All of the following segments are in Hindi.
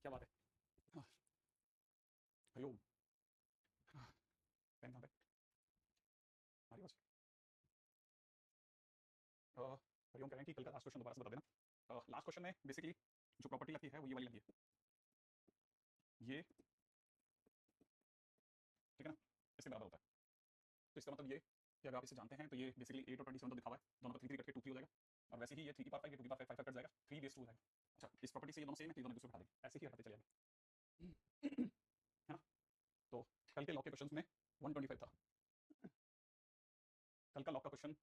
क्या बात है। हाँ, हरिओम। हाँ, पेन कहाँ पे? हमारी पास। हरिओम कह रहे हैं कि कल का लास्ट क्वेश्चन दोबारा से बता देना। लास्ट क्वेश्चन में बेसिकली जो प्रॉपर्टी लगती है वो ये वाली लगी है, ये ठीक है ना, इसके बराबर होता है। तो इसका मतलब ये कि अगर आप इसे जानते हैं तो ये बेसिकली 8 और 27 तो दिखा हुआ है, दोनों का 3 3 करके 2 3 हो जाएगा। और वैसे ही ये 3 की पावर 5 ये 2 की पावर 5 5 कट जाएगा, 3 बेस 2 हो जाएगा। अच्छा, इस प्रॉपर्टी से ये दोनों सेम है, तो ये दोनों एक दूसरे को हटा देंगे, ऐसे ही हटाते चलेंगे। है ना। तो कल के लॉक के क्वेश्चन में 125 था। कल का लॉक का क्वेश्चन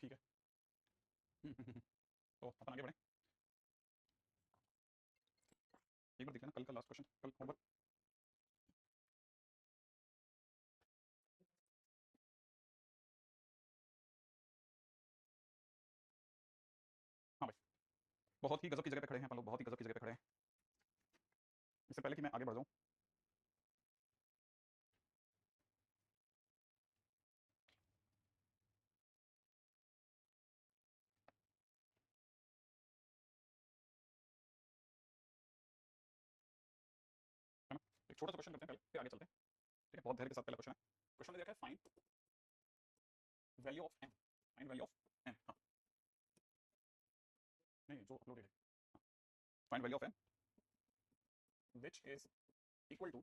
ठीक है। तो अपन आगे बढ़े, एक बार देख लेना कल का लास्ट क्वेश्चन, कल होमवर्क। हाँ भाई, बहुत ही गजब की जगह पे खड़े हैं अपन लोग, बहुत ही गजब की जगह पे खड़े हैं। इससे पहले कि मैं आगे बढ़ जाऊँ, है ना, एक छोटा सा क्वेश्चन करते हैं पहले, फिर आगे चलते हैं। ठीक है, बहुत धैर्य के साथ पहला क्वेश्चन है। क्वेश्चन में देखा है find value of n, find value of n. हाँ, नहीं जो अपलोडेड है, find value of n which is equal to,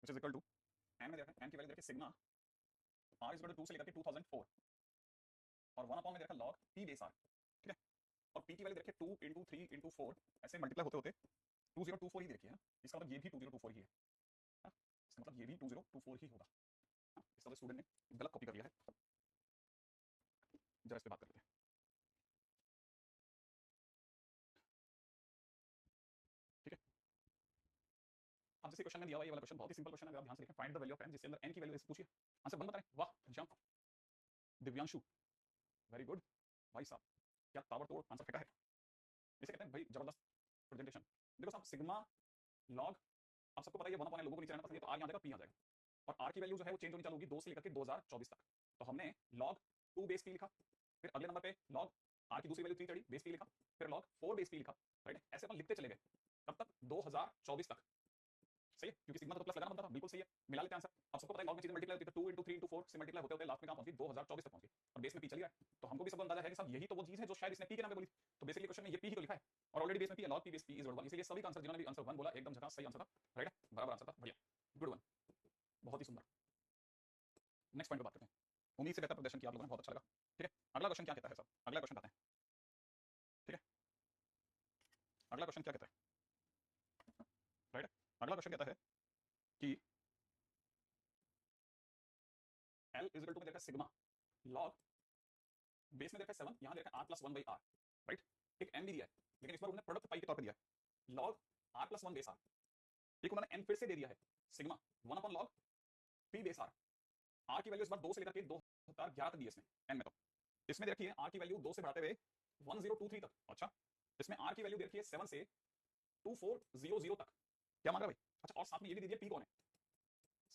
which is equal to n में देखा है, एन की वैल्यू देखिए sigma r is equal to 2 से लेकर के 2004 और 1 अपॉन में देखा लॉग पी बेस आर। ठीक है, और पी की वैल्यू देखिए 2 इंटू 3 इंटू 4 ऐसे मल्टीप्लाई होते होते 2024 ही देखिए, है ना। इसका मतलब ये भी 2024 ही है, हाँ? इसका मतलब ये भी 2024 ही होगा। हाँ? इसका तो स्टूडेंट ने गलत कॉपी कर लिया है, जरा इस पे बात कर लेते हैं। ठीक है, अब जैसे क्वेश्चन में दिया हुआ ये वाला क्वेश्चन बहुत ही सिंपल क्वेश्चन है, अगर आप ध्यान से देखें, find the value of n, जिसके अंदर एन की वैल्यू पूछिए, आंसर बन बता रहे हैं। वाह घनश्याम, दिव्यांशु, वेरी गुड भाई साहब, क्या ताबड़तोड़ आंसर फेंका है। इसे कहते हैं भाई जबरदस्त प्रेजेंटेशन। देखो साहब, सिग्मा लॉग, आप सबको पता है ये 1 अपॉन लोगों को नीचे रहना पसंद है, तो आर यहाँ आ जाएगा, पी आ जाएगा, और आर की वैल्यू जो है वो चेंज होनी चालू होगी 2 से लेकर के 2024 तक। तो हमने लॉग 2 बेस पी लिखा, फिर अगले नंबर पे लॉग आर की दूसरी वैल्यू 3 चढ़ी, बेस पी लिखा, फिर लॉग 4 बेस पी लिखा, राइट। ऐसे अपन लिखते चले गए तब तक 2024 तक। सही है, क्योंकि सिग्मा तो प्लस लगाना बनता था, बिल्कुल सही है। मिला लेते हैं आंसर। अब सबको पता है लॉग में चीजें मल्टीप्लाई होती है, 2 इंटू 3 इंटू 4 से मल्टीप्लाई होते होते लास्ट में कहां पहुंच गई, 2024 तक पहुंच गई, और बेस में पी चली है। तो हमको भी सबको अंदाजा है कि साहब यही तो वो चीज है जो शायद इसने पी के नाम पे बोली थी। तो बेसिकली क्वेश्चन में ये पी ही तो लिखा है, और ऑलरेडी बेस में पी है, log p base P is equal 1, इसलिए सभी का आंसर जिन्होंने भी आंसर 1 बोला एकदम झकास सही आंसर था, राइट है, बराबर आंसर था, बढ़िया, गुड वन, बहुत ही सुंदर। नेक्स्ट पॉइंट पे बात करते हैं। उम्मीद से बेहतर प्रदर्शन किया आप लोगों ने, बहुत अच्छा लगा। ठीक है, अगला क्वेश्चन क्या कहता है साहब, अगला क्वेश्चन कहते हैं। ठीक है, अगला क्वेश्चन क्या कहता है, राइट है, अगला क्वेश्चन कहता है कि एल इज इक्वल टू में देखा सिग्मा लॉग, बेस में देखा 7, यहां देखा r plus 1 by r, right. एक एन भी दिया है, लेकिन इस बार उन्होंने प्रोडक्ट पाई के तौर पर दिया है, log r plus 1 base r. एक उन्होंने एन फिर से दे दिया है, sigma 1 upon log p base r. R की वैल्यू इस बार 2 से लेकर के 2011 तक दी है इसमें, एन में। तो इसमें दे रखी है आर की वैल्यू 2 से बढ़ाते हुए 1023 तक। अच्छा, इसमें आर की वैल्यू दे रखी है 7 से 2400 तक। क्या मान रहा है भाई। अच्छा, और साथ में ये भी दे दिया पी कौन है,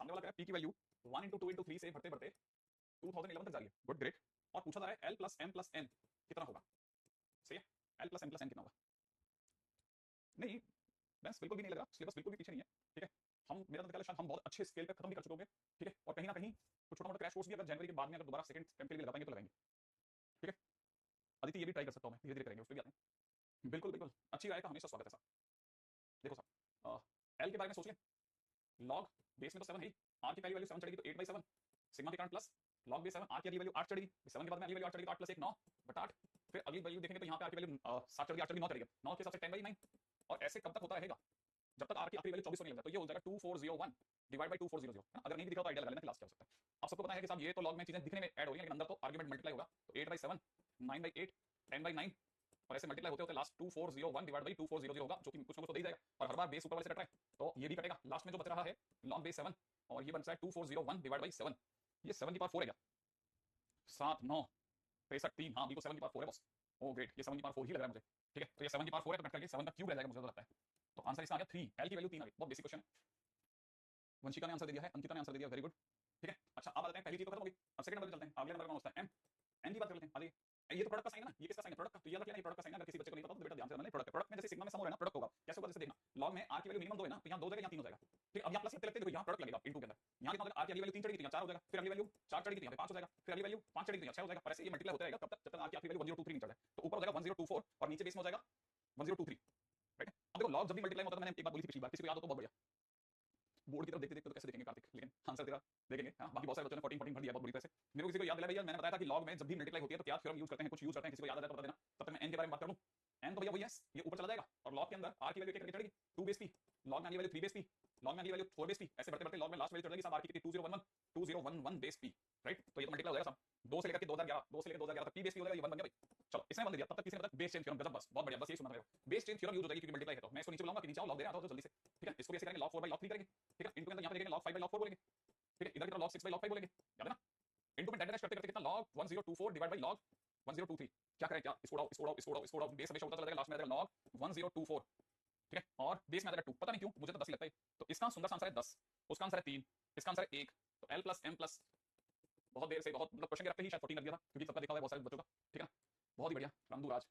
सामने वाला कह रहा है पी की वैल्यू 1 इंटू 2 इंटू 3 से बढ़ते बढ़ते 2011 तक जा रही है, गुड ग्रेट। और पूछा जा रहा है l plus m plus n कितना होगा। सही है, l plus m plus n कितना होगा। नहीं, बस बिल्कुल भी नहीं लगा, सिलेबस बिल्कुल भी पीछे नहीं है। ठीक है, हम मेरा तो ख्याल है शायद हम बहुत अच्छे स्केल पे खत्म भी कर चुके होंगे। ठीक है, और कहीं ना कहीं कुछ छोटा मोटा क्रैश कोर्स भी अगर जनवरी के बाद में अगर दोबारा सेकंड कैंप के लिए लगा पाएंगे तो लगाएंगे। ठीक है, अदिति ये भी ट्राई कर सकता हूँ मैं, धीरे धीरे करेंगे, उस पर भी आते हैं। बिल्कुल बिल्कुल, अच्छी राय का हमेशा स्वागत है साहब। देखो साहब, एल के बारे में सोच लें, लॉग बेस में तो 7 है, आर की पहली वैल्यू 7 चढ़ेगी तो 8/7, सिग्मा के कारण प्लस लॉग बेस 7, आर की अगली वैल्यू 8 चढ़ेगी, 7 के बाद में अगली वैल्यू 8 चढ़ेगी तो 8 प्लस 1 9 बटा 8। फिर अगली वैल्यू देखेंगे तो यहाँ पे आर की वैल्यू 7 चढ़ गई, 8 चढ़ गई 9 चढ़ेगी, 9 के हिसाब से 10/9। और ऐसे कब तक होता रहेगा, जब तक आर की आखिरी वैल्यू 24 होने लग जाए, तो ये हो जाएगा 2401 डिवाइड बाई 2400, है ना। अगर नहीं भी दिखा तो आइडिया लगा लेना क्लास क्या हो सकता है। आप सबको पता है कि साहब ये तो लॉग में चीजें दिखने में ऐड हो रही हैं, लेकिन अंदर तो आर्गुमेंट मल्टीप्लाई होगा, तो 8/7 9/8 10/9, और ऐसे मल्टीप्लाई होते होते लास्ट 2401 डिवाइड बाई 2400 होगा, जो कि कुछ ना कुछ तो दे ही जाएगा, और हर बार बेस ऊपर वाले से कट रहा है तो ये भी कटेगा। लास्ट में जो बच रहा है लॉग बेस 7, और ये बनता है 2401 डिवाइड बाई 7, ये 7 की पावर 4 है क्या, 7 9 63 3, हाँ बिल्कुल 7 की पावर 4 है बॉस। ओ ग्रेट, ये 7 की पावर 4 ही लग रहा है मुझे। ठीक है, तो ये 7 की पावर 4 है, तो कट करके 7 का क्यूब रह जाएगा मुझे तो लगता है। तो आंसर इसका आ गया 3, एल की वैल्यू 3 आ गई, बहुत बेसिक क्वेश्चन है। वंशिका ने आंसर दे दिया है, अंकिता ने आंसर दे दिया, वेरी गुड। ठीक है, अच्छा अब आते हैं, पहली चीज तो खत्म हो गई, अब सेकंड नंबर पे चलते हैं। अगले नंबर कौन होता है, एम। एन की बात कर लेते हैं। हाँ जी, ये तो प्रोडक्ट का साइन है ना, ये किसका साइन है? प्रोडक्ट का। तो याद रखिए ना, ये प्रोडक्ट का साइन है। अगर किसी बच्चे को नहीं पता तो बेटा ध्यान से समझना, प्रोडक्ट है। प्रोडक्ट में जैसे सिग्मा में सम हो रहा है ना, प्रोडक्ट होगा। कैसे होगा जैसे देखना, लॉग में आर की वैल्यू मिनिमम 2 है ना, तो यहाँ 2 हो जाएगा, यहाँ 3 हो जाएगा। ठीक है, अब यहाँ प्लस लगते लगते देखो यहाँ प्रोडक्ट लगेगा इनटू के अंदर। यहाँ कितना होगा, आर की अगली वैल्यू 3 चढ़ेगी तो यहाँ 4 हो जाएगा, फिर अगली वैल्यू 4 चढ़ेगी तो यहाँ पे 5 हो जाएगा, फिर अगली वैल्यू 5 चढ़ेगी तो यहाँ 6 हो जाएगा। और ऐसे ये मल्टीप्लाई होता रहेगा तब तक जब तक आर की आखिरी वैल्यू 1023 नहीं चढ़ जाए। तो ऊपर हो जाएगा 1024 और नीचे बेस में हो जाएगा 1023। राइट है। अब देखो लॉग जब भी मल्टीप्लाई होता है, मैंने एक बात बोली थी पिछली बार, किसी को याद हो तो बहुत बढ़िया। बोर्ड की तरफ देखते देखते तो कैसे देखेंगे कार्तिक, लेकिन आंसर तेरा देखेंगे। हाँ, बाकी बहुत सारे बच्चों ने 14 14 भर दिया बहुत बुरी तरह से। मेरे को किसी को याद दिला भैया, मैंने बताया था कि लॉग में जब भी मल्टीप्लाई होती है तो क्या थ्योरम यूज करते हैं, कुछ यूज करते हैं, किसी को याद आ जाए तो बता देना। तब तक मैं एन के बारे में बात कर लूं। एन तो भैया वही है, ये ऊपर चला जाएगा और लॉग के अंदर आर की वैल्यू क्या चढ़ेगी 2 बेस पी, लॉग में अगली वैल्यू 3 बेस पी, लॉग में अगली वैल्यू 4 बेस पी, ऐसे बढ़ते बढ़ते लॉग में लास्ट वैल्यू चढ़ेगी सब आर की कितनी 2011 बेस पी। राइट, तो ये तो मल्टीप्लाई हो जाएगा सब 2 से लेकर के 2011, 2 से लेकर 2011 तक पी बेस पी हो जाएगा, ये 1 बन गया भाई। चलो इसने 1 दे दिया, तब तक किसी ने बताया बेस चेन थ्योरम, गजब, बस बहुत बढ़िया, बस ये सुनना रहेगा। बेस चेन थ्योरम यूज हो जाएगी क्योंकि मल्टीप्लाई है। तो मैं इसको नीचे बुलाऊंगा कि नीचे आओ लॉग दे रहा था तो जल्दी से। ठीक है, इसको भी ऐसे करेंगे, log 4 log 3 करेंगे। ठीक है, इनटू के अंदर यहाँ पे देखेंगे log 5 log 4 बोलेंगे। ठीक है, इधर की तरफ log 6 log 5 बोलेंगे, याद है ना। इनटू में डैश करते करते कितना log 1024 डिवाइड बाय log 1023। क्या करें, क्या इसको उड़ाओ इसको उड़ाओ इसको उड़ाओ इसको उड़ाओ, बेस हमेशा उड़ता चला जाएगा, लास्ट में आ जाएगा log 1024। ठीक है, और बेस में आ जाएगा 2, पता नहीं क्यों मुझे तो 10 ही लगता है। तो इसका सुंदर सा आंसर है 10, उसका आंसर है 3, इसका आंसर है 1। तो l प्लस m प्लस, बहुत देर से बहुत मतलब क्वेश्चन के रखते ही शायद 14 लग गया था क्योंकि सबका देखा हुआ है बहुत सारे बच्चों का। ठीक है, बहुत ही बढ़िया रामदू राज,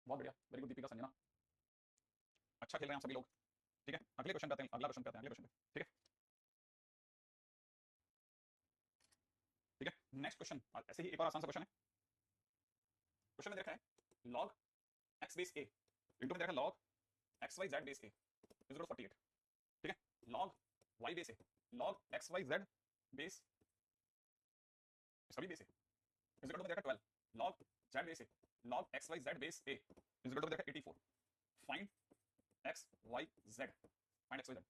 बहुत बढ़िया, वेरी गुड दीपिका संजना, अच्छा खेल रहे हैं आप सभी लोग। ठीक है, अगले क्वेश्चन पे आते हैं, अगला क्वेश्चन पे आते हैं, अगले क्वेश्चन पे। ठीक है, ठीक है, नेक्स्ट क्वेश्चन ऐसे ही एक और आसान सा क्वेश्चन है। क्वेश्चन में देखा है log x base a into में देखा log x y z base a is equal to 48। ठीक है, log y base a log x y z base सभी base a is equal to में देखा 12 log z base a log x y z base a is equal to देखा 84। Find x y z, find x y z।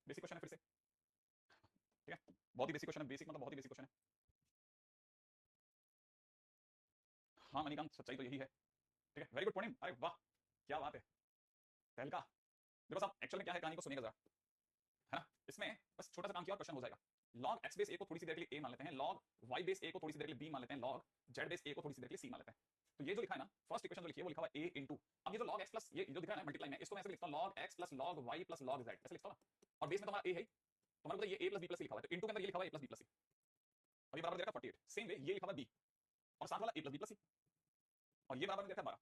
Basic question है फिर से। ठीक है, बहुत ही बेसिक क्वेश्चन है, बेसिक मतलब बहुत ही बेसिक क्वेश्चन है। हाँ मणिकांत, सच्चाई तो यही है। ठीक है, वेरी गुड पूर्णिम, अरे वाह क्या बात है। तहलका, देखो साहब एक्चुअल में क्या है, कहानी को सुनिएगा जरा, है ना। इसमें बस छोटा सा काम किया और क्वेश्चन हो जाएगा। log x बेस a को थोड़ी सी देर के लिए a मान लेते हैं, log y बेस a को थोड़ी सी देर के लिए b मान लेते हैं, log z बेस a को थोड़ी सी देर के लिए c मान लेते हैं। तो ये जो लिखा है ना, फर्स्ट इक्वेशन जो लिखी है वो लिखा हुआ है a इनटू, अब ये जो log x प्लस ये जो दिखा है ना मल्टीप्लाई में, इसको मैं ऐसे लिखता हूं log x plus log y plus log z, ऐसे लिखता हूं। और बेस में तुम्हारा a है, तुम्हारे को ये a प्लस b प्लस लिखा हुआ है, तो इनटू के अंदर ये लिखा हुआ है a plus b plus c, और ये बराबर देगा 48। सेम वे ये लिखा हुआ है b और साथ वाला a plus b plus c, और ये बराबर देगा 12।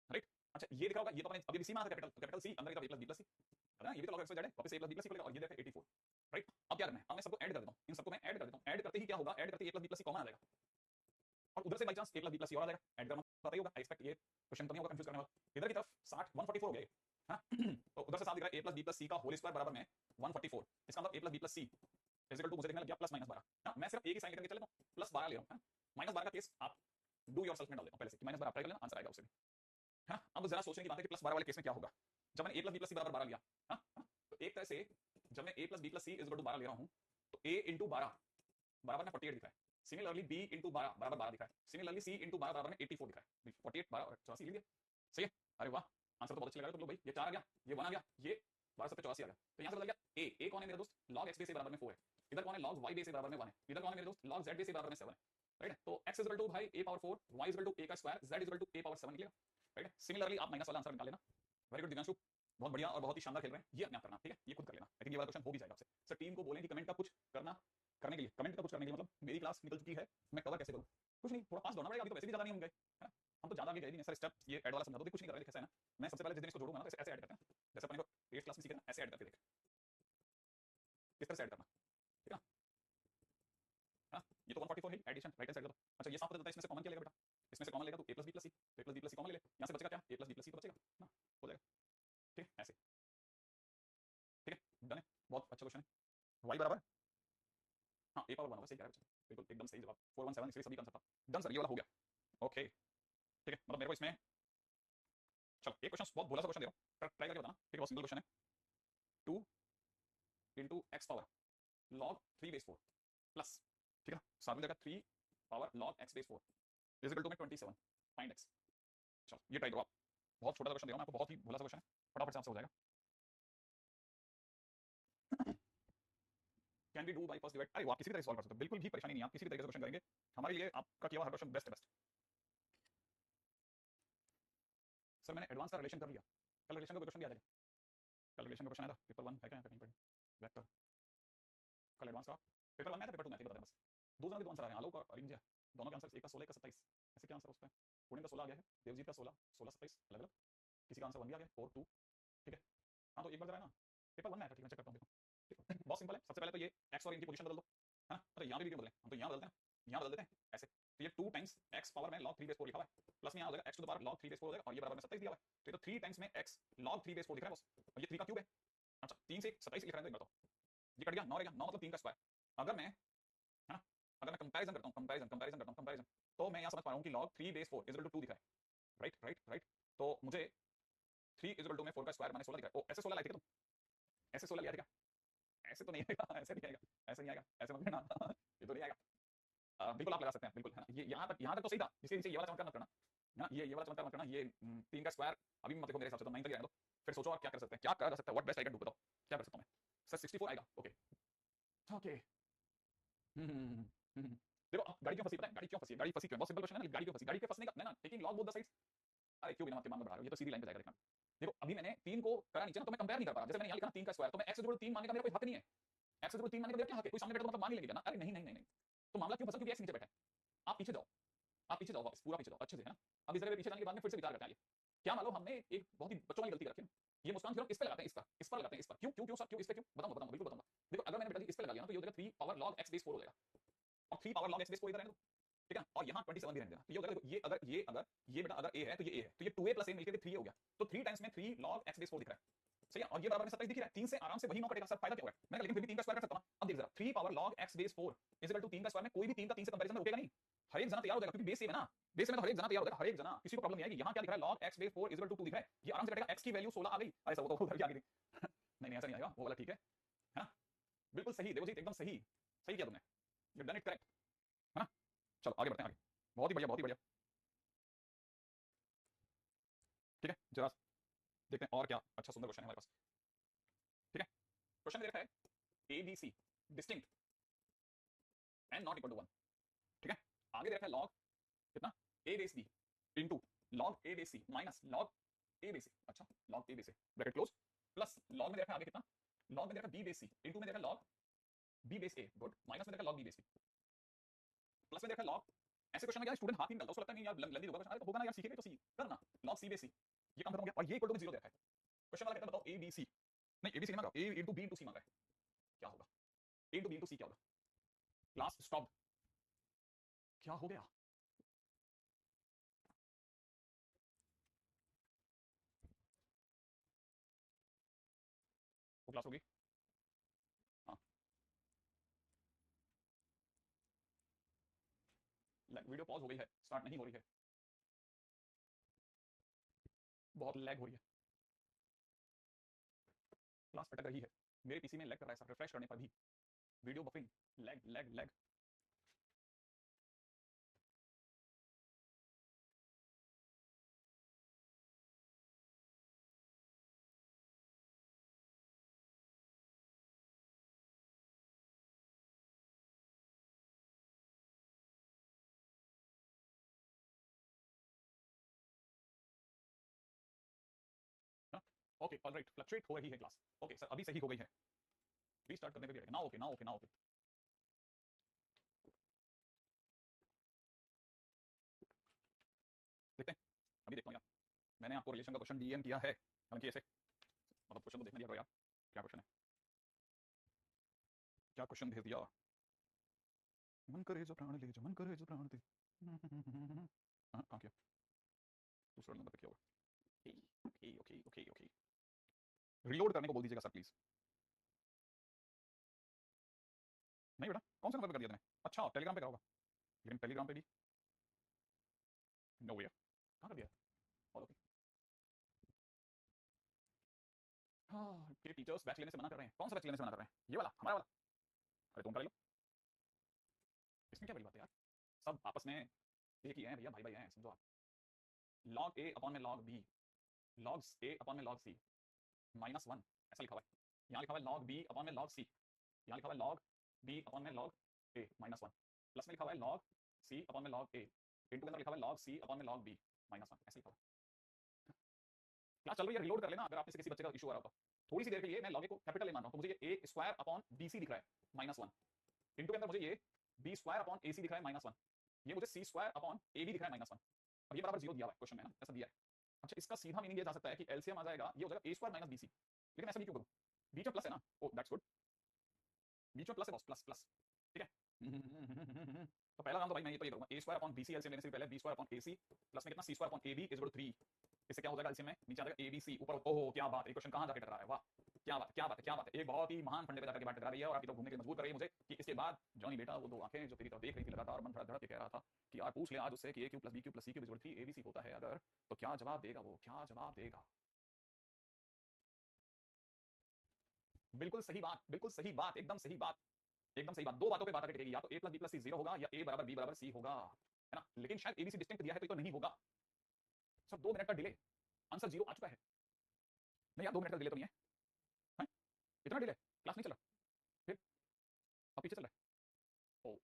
राइट, अच्छा ये लिखा होगा, ये तो अपने अभी सी में आता है, कैपिटल सी अंदर की तरफ a plus b plus c है ना, ये भी तो log x y z है, वापस a plus b plus c बोलेगा, और ये देखा 84। राइट, अब क्या करना है, अब मैं सबको ऐड कर देता हूं, इन सबको मैं ऐड कर देता हूं। ऐड करते ही क्या होगा, ऐड करते ही a plus b plus c common आ जाएगा, और उधर से by chance a plus b plus c और आ जाएगा। ऐड करना पता ही होगा, आई एक्सपेक्ट ये क्वेश्चन तो नहीं होगा कंफ्यूज करने वाला। इधर की तरफ 60 144 हो गया है, तो उधर से साफ दिख रहा है a plus b plus c का होल स्क्वायर बराबर में 144। इसका मतलब a plus b plus c is equal to, मुझे देखने लग गया प्लस माइनस 12। मैं सिर्फ एक ही साइन लेकर चल लेता हूं, प्लस 12 ले रहा हूं। माइनस 12 का केस आप डू योरसेल्फ में डाल देता हूं पहले से, माइनस 12 अप्लाई कर लेना, आंसर आएगा उससे भी। हाँ, अब जरा सोचने की बात है कि प्लस 12 वाले केस में क्या होगा जब मैंने a plus b plus c बराबर 12 लिया। हाँ, तो एक तरह से जब मैं a plus b plus c is equal to 12 ले रहा हूं, तो a इंटू 12 बराबर में 48 दिखा है, सिमिलरली b इंटू 12 बराबर 12 दिखा है, सिमिलरली c इंटू 12 बराबर में 84 दिखा है। 48 12 और 84 लिख दिया, सही है। अरे वाह, आंसर तो बहुत अच्छा लग रहा है। तो लो भाई, ये 4 आ गया, ये 1 आ गया, ये 12 7 84 आ गया। तो यहाँ से बदल गया a कौन है मेरे दोस्त, log x बेस a बराबर में 4 है, इधर कौन है log y बेस a बराबर में 1 है, इधर कौन है मेरे दोस्त log z बेस a बराबर में 7 है। राइट, तो x इज इक्वल टू भाई a power 4, y is equal to a का square, z is equal to a power 7 निकलेगा। राइट, सिमिलरली आप माइनस वाला आंसर निकाल लेना। वेरी गुड दिव्यांशु, बहुत बढ़िया और बहुत ही शानदार खेल रहे हैं, ये अपने आप करना। ठीक है, ये खुद कर लेना, लेकिन ये वाला क्वेश्चन हो भी जाएगा आपसे। सर टीम को बोलें कि कमेंट का कुछ करना, करने के लिए, कमेंट का कुछ करने के लिए मतलब मेरी क्लास निकल चुकी है, मैं कवर कैसे करूं, कुछ नहीं, थोड़ा पास दौड़ना पड़ेगा, अभी तो वैसे भी ज्यादा नहीं होंगे, है ना। हम तो ज्यादा आगे गए नहीं सर, स्टेप ये ऐड वाला समझा दो, कुछ नहीं कर रहे, कैसे है ना। मैं सबसे पहले जिस दिन इसको जोड़ूंगा ना, तो ऐसे ऐड करते हैं, जैसे अपने को 8th क्लास में सीखे ना, ऐसे ऐड करके देख किस तरह से ऐड करना। ठीक है ना, ये तो 144 है एडिशन, राइट हैंड साइड का। अच्छा ये साफ होता है, इसमें से कॉमन क्या लेगा बेटा, इसमें से कॉमन लेगा तो a plus b plus c, तो a plus b plus c common ले ले, यहाँ से बचेगा क्या, a plus b plus c तो बचेगा ना, हो जाएगा। ठीक है, ऐसे। ठीक है, डन है, बहुत अच्छा क्वेश्चन है। y बराबर, हाँ a पावर 1 होगा, सही कह रहा है बच्चा, बिल्कुल एकदम सही जवाब, 417, इसलिए सभी का आंसर था। डन सर, ये वाला हो गया। ओके, ठीक है, मतलब मेरे को इसमें, चलो एक क्वेश्चन बहुत भोला सा क्वेश्चन दे रहा हूँ, ट्राई करके बताना। ठीक है, बहुत सिंपल क्वेश्चन है, 2 into x power log 3 base 4 plus, ठीक है, साथ में जगह 3 power log x base 4 is equal to में 27, फाइंड एक्स। चलो ये ट्राई करो आप, बहुत छोटा सा क्वेश्चन दे रहा हूँ मैं आपको, बहुत ही भोला सा क्वेश्चन है, फटाफट से आपसे हो जाएगा। Can be do by first divide, अरे वो आप किसी भी तरह सॉल्व कर सकते हो, बिल्कुल भी परेशानी नहीं, आप किसी भी तरीके से क्वेश्चन करेंगे, हमारे लिए आपका किया हुआ हर क्वेश्चन बेस्ट है बेस्ट। सर मैंने एडवांस का रिलेशन कर लिया, कल रिलेशन का क्वेश्चन भी आ जाएगा, कल रिलेशन का क्वेश्चन आया था पेपर 1 है क्या कहीं पर वेक्टर, कल एडवांस का पेपर 1 में आया था, पेपर 2 में आया था, बता दें बस, दो जनों के दो आंसर आ रहे हैं, आलोक और अरिंजा। दोनों के आंसर, एक का 16 एक का 27, ऐसे क्या आंसर हो सकता है? पूर्णिम का 16 आ गया है, देवजीत का 16, 16 27 अलग अलग, किसी का आंसर 1 भी आ गया 4 2। ठीक है, हाँ तो एक बार जरा ना पेपर 1 में आया था, ठीक है मैं चेक करता हूँ, देखो बहुत सिंपल है। सबसे पहले तो ये x और इनकी पोजीशन बदल दो, है ना, मतलब यहाँ भी बदलें, हम तो यहाँ बदलते हैं, यहाँ बदल देते हैं ऐसे, तो ये 2 टाइम्स x पावर में log 3 बेस 4 लिखा हुआ है, प्लस में यहाँ हो जाएगा x to the power log 3 base 4 हो जाएगा, और ये बराबर में 27 दिया हुआ है, तो ये तो 3 टाइम्स में x log 3 बेस 4 दिख रहा है बस, और ये 3 का क्यूब है। अच्छा 3 से 27 लिख रहे हैं, तो ये कट गया, 9 रह गया, 9 मतलब 3 का स्क्वायर। अगर मैं, है ना, अगर मैं कंपैरिजन करता हूँ, कंपैरिजन, तो मैं यहाँ समझ पा रहा हूँ कि log 3 base 4 is equal to 2 दिख रहा है, राइट राइट राइट, तो मुझे 3 इज इक्वल टू में 4 का स्क्वायर माइनस 16 दिख रहा है। ओ ऐसे 16 लाए थे तुम, ऐसे 16 लिया था क्या? ऐसे तो नहीं आएगा, ऐसे नहीं आएगा, ऐसे नहीं आएगा, ऐसे मत करना ये तो नहीं आएगा। बिल्कुल आप लगा सकते हैं, बिल्कुल, है ना, ये यहाँ तक तो सही था, जिसके नीचे ये वाला चमत्कार मत करना, है ना, ये वाला चमत्कार मत करना, ये 3 का स्क्वायर अभी मत देखो मेरे हिसाब से, तो 9 तक रहने दो, फिर सोचो और क्या कर सकते हैं, क्या कर सकते हैं, what best I can do, बताओ क्या कर सकता हूं मैं? सर 64 आएगा, ओके ओके। देखो गाड़ी क्यों फंसी, पता है गाड़ी क्यों फंसी है? गाड़ी फंसी क्यों? बहुत सिंपल क्वेश्चन है ना, गाड़ी क्यों फंसी? गाड़ी के फंसने का ना, taking log both the sides. अरे क्यों बिना मतलब मान बढ़ा रहे हो, ये तो सीधी लाइन पे जाएगा, देखना। देखो अभी मैंने 3 को करा नीचे ना, तो मैं कंपेयर नहीं कर पा रहा, जैसे मैंने यहाँ लिखा ना 3 का स्क्वायर, तो मैं x 3 मानने का मेरा कोई हक नहीं है, x 3 मानने का मेरा क्या हक है? कोई सामने बैठा तो मतलब मान ही लेंगे ना, अरे नहीं नहीं नहीं नहीं, तो मामला क्यों फंसा? क्योंकि x नीचे बैठा है। आप पीछे जाओ, आप पीछे जाओ वापस, पूरा पीछे जाओ अच्छे से, है ना। अब इस जगह पीछे जाने के बाद में फिर से विचार करते हैं, क्या मान लो हमने एक बहुत ही बच्चों वाली गलती कर रखी है, ये मुस्कान सिर्फ इस पे लगाते हैं, इस पर लगाते हैं, इस पर क्यों क्यों क्यों सर क्यों, इस पे क्यों, बताऊंगा बिल्कुल बताऊंगा। देखो अगर मैंने बेटा जी इस पे लगा लिया ना, तो ये हो जाएगा 3 पावर log x बेस 4 हो जाएगा, और 3 पावर log x बेस 4 इधर रहने दो, ठीक है, और यहाँ 27 भी रहने देना, तो ये हो जाएगा, ये अगर ये बेटा अगर a है तो ये a है, तो ये 2a + a मिलकर 3a हो गया, तो 3 टाइम्स में 3 log x बेस 4 दिख रहा है, सही है, और ये बराबर में 27 दिख रहा है, 3 से आराम से वही 9 कटेगा सर, फायदा क्या होगा? मैंने लेकिन फिर भी 3 का स्क्वायर कर सकता हूं। अब देख जरा 3 power log x base 4 is equal to 3 का स्क्वायर में कोई भी 3 का 3 से कंपैरिजन में रुकेगा नहीं, हर एक जना तैयार हो जाएगा, क्योंकि बेस सेम है ना, बेस में तो हर एक जना तैयार हो जाएगा, हर एक जना, किसी को प्रॉब्लम नहीं आएगी। यहाँ क्या दिख रहा है? log x base 4 is equal to 2 दिख रहा है, ये आराम से कटेगा, x की वैल्यू 16 आ गई, अरे सर वो तो उधर की आ गई नहीं नहीं ऐसा नहीं आएगा, वो वाला ठीक है ना, बिल्कुल सही देवजीत, एकदम सही, सही किया तुमने, यू डन इट करेक्ट, है ना। चलो आगे बढ़ते हैं, आगे बहुत ही बढ़िया, बहुत ही बढ़िया, ठीक है जरा देखते हैं और क्या अच्छा सुंदर क्वेश्चन है हमारे पास, ठीक है। क्वेश्चन दे रखा है a b c distinct and not equal to 1, ठीक है। आगे दे रखा है log कितना a base b into log a base c minus log a base c, अच्छा log a base c bracket close, plus log में दे रखा है आगे कितना, log में दे रखा है b बेस c इनटू में दे रखा है log b base a, good, minus में दे रखा है log b base c, plus में दे रखा है log, ऐसे क्वेश्चन में क्या स्टूडेंट हाथ ही निकलता है, उसको लगता है नहीं यार लेंदी होगा क्वेश्चन, अरे तो होगा ना यार, सीखेंगे तो सी करना, log c बेस c, ये काम खत्म हो गया, और ये इक्वल टू 0 दे रखा है। क्वेश्चन वाला कहता है बताओ a b c, नहीं a b c नहीं मांगा, a into b into c मांगा है, क्या होगा? a into b into c क्या होगा? क्लास स्टॉप, क्या हो गया? वो क्लास होगी, हाँ वीडियो पॉज हो गई है, स्टार्ट नहीं हो रही है, बहुत लैग हो रही है, क्लास अटक रही है, मेरे पीसी में लैग कर रहा है सर, रिफ्रेश करने पर भी video buffering, lag lag lag. Okay alright, fluctuate हो रही है क्लास, ओके सर अभी सही हो गई है, रीस्टार्ट करने पे भी ना, ओके ना ओके ना ओके, देखते हैं, अभी देखता हूँ यार, मैंने आपको रिलेशन का क्वेश्चन डीएम किया है, हालांकि ऐसे मतलब क्वेश्चन तो देखना दिया करो यार, क्या क्वेश्चन है, क्या क्वेश्चन भेज दिया, मन करे जो प्राण ले जो, मन करे जो प्राण दे हाँ कहाँ किया, दूसरा नंबर पे क्या होगा, okay okay okay okay, reload करने को बोल दीजिएगा सर प्लीज। नहीं बेटा कौन सा नंबर पे कर दिया तूने, अच्छा टेलीग्राम पे करा होगा, लेकिन टेलीग्राम पे भी नो वे, कहाँ कर दिया, ओके हाँ, ये टीचर्स बैच लेने से मना कर रहे हैं, कौन सा बैच लेने से मना कर रहे हैं, ये वाला हमारा वाला, अरे तुम कर लो, इसमें क्या बड़ी बात है यार, सब आपस में एक ही है भैया, भाई भाई हैं, समझो आप, log a अपॉन में log b, log a upon में log c माइनस 1, ऐसा लिखा हुआ है, यहाँ लिखा हुआ है log b अपॉन में log c, यहाँ लिखा हुआ है log b अपॉन में log a माइनस 1, प्लस में लिखा हुआ है log c अपॉन में log a, इनटू के अंदर लिखा हुआ है log c अपॉन में log b माइनस 1, ऐसा लिखा हुआ है। क्लास चल रही है, रिलोड कर लेना, अगर आप किसी बच्चे का इशू आ रहा हो तो थोड़ी सी देर के लिए मैं log a को कैपिटल ले मान रहा हूँ, तो मुझे ये a स्क्वायर अपॉन bc दिख रहा है माइनस 1, इनटू के अंदर मुझे ये b स्क्वायर अपॉन ac दिख रहा है माइनस 1, ये मुझे सी स्क्वायर अपॉन ए बी दिख रहा है -1, अब ये बराबर 0 दिया हुआ है क्वेश्चन में ना, ऐसा दिया है। अच्छा इसका सीधा मीनिंग ये जा सकता है कि एलसीएम आ जाएगा, ये हो जाएगा ए स्क्वायर माइनस बीसी, लेकिन ऐसा नहीं क्यों करूं, बीच में प्लस है ना, ओ दैट्स गुड, बीच में प्लस है बॉस, प्लस प्लस, ठीक है। तो पहला काम तो भाई मैं ये तो ये करूंगा, A square upon BC LCM लेने से पहले B square upon AC plus में कितना C square upon AB is equal to 3, इससे क्या हो जाएगा एलसीएम में, नीचे आ जाएगा एबीसी ऊपर, ओहो क्या बात है, क्वेश्चन कहां जाके टकरा रहा है, वाह क्या बात है, क्या बात है, क्या बात है, एक बहुत ही महान फंडे पे जाकर के बात टकरा रही है और आपकी तो घूमने के लिए मजबूर कर रही है मुझे कि इसके बाद जॉनी बेटा वो दो आंखें जो तेरी तरफ देख रही थी लगातार, मन धड़क धड़क के कह रहा था कि यार पूछ ले आज उससे कि A cube plus B cube plus C cube is equal to 3 ABC होता है अगर, तो क्या जवाब देगा वो, क्या जवाब देगा। बिल्कुल सही बात, बिल्कुल सही बात, एकदम सही बात, एकदम सही बात, दो बातों पे बात टिकेगी, या तो ए प्लस बी प्लस सी 0 होगा या ए बराबर बी बराबर सी होगा, है ना, लेकिन शायद एबीसी डिस्टिंक्ट दिया है तो ये तो नहीं होगा। सर 2 मिनट का डिले, आंसर 0 आ चुका है, नहीं यार 2 मिनट का डिले तो नहीं है, है? इतना डिले, क्लास नहीं चला, फिर अब पीछे चल रहा है, ओ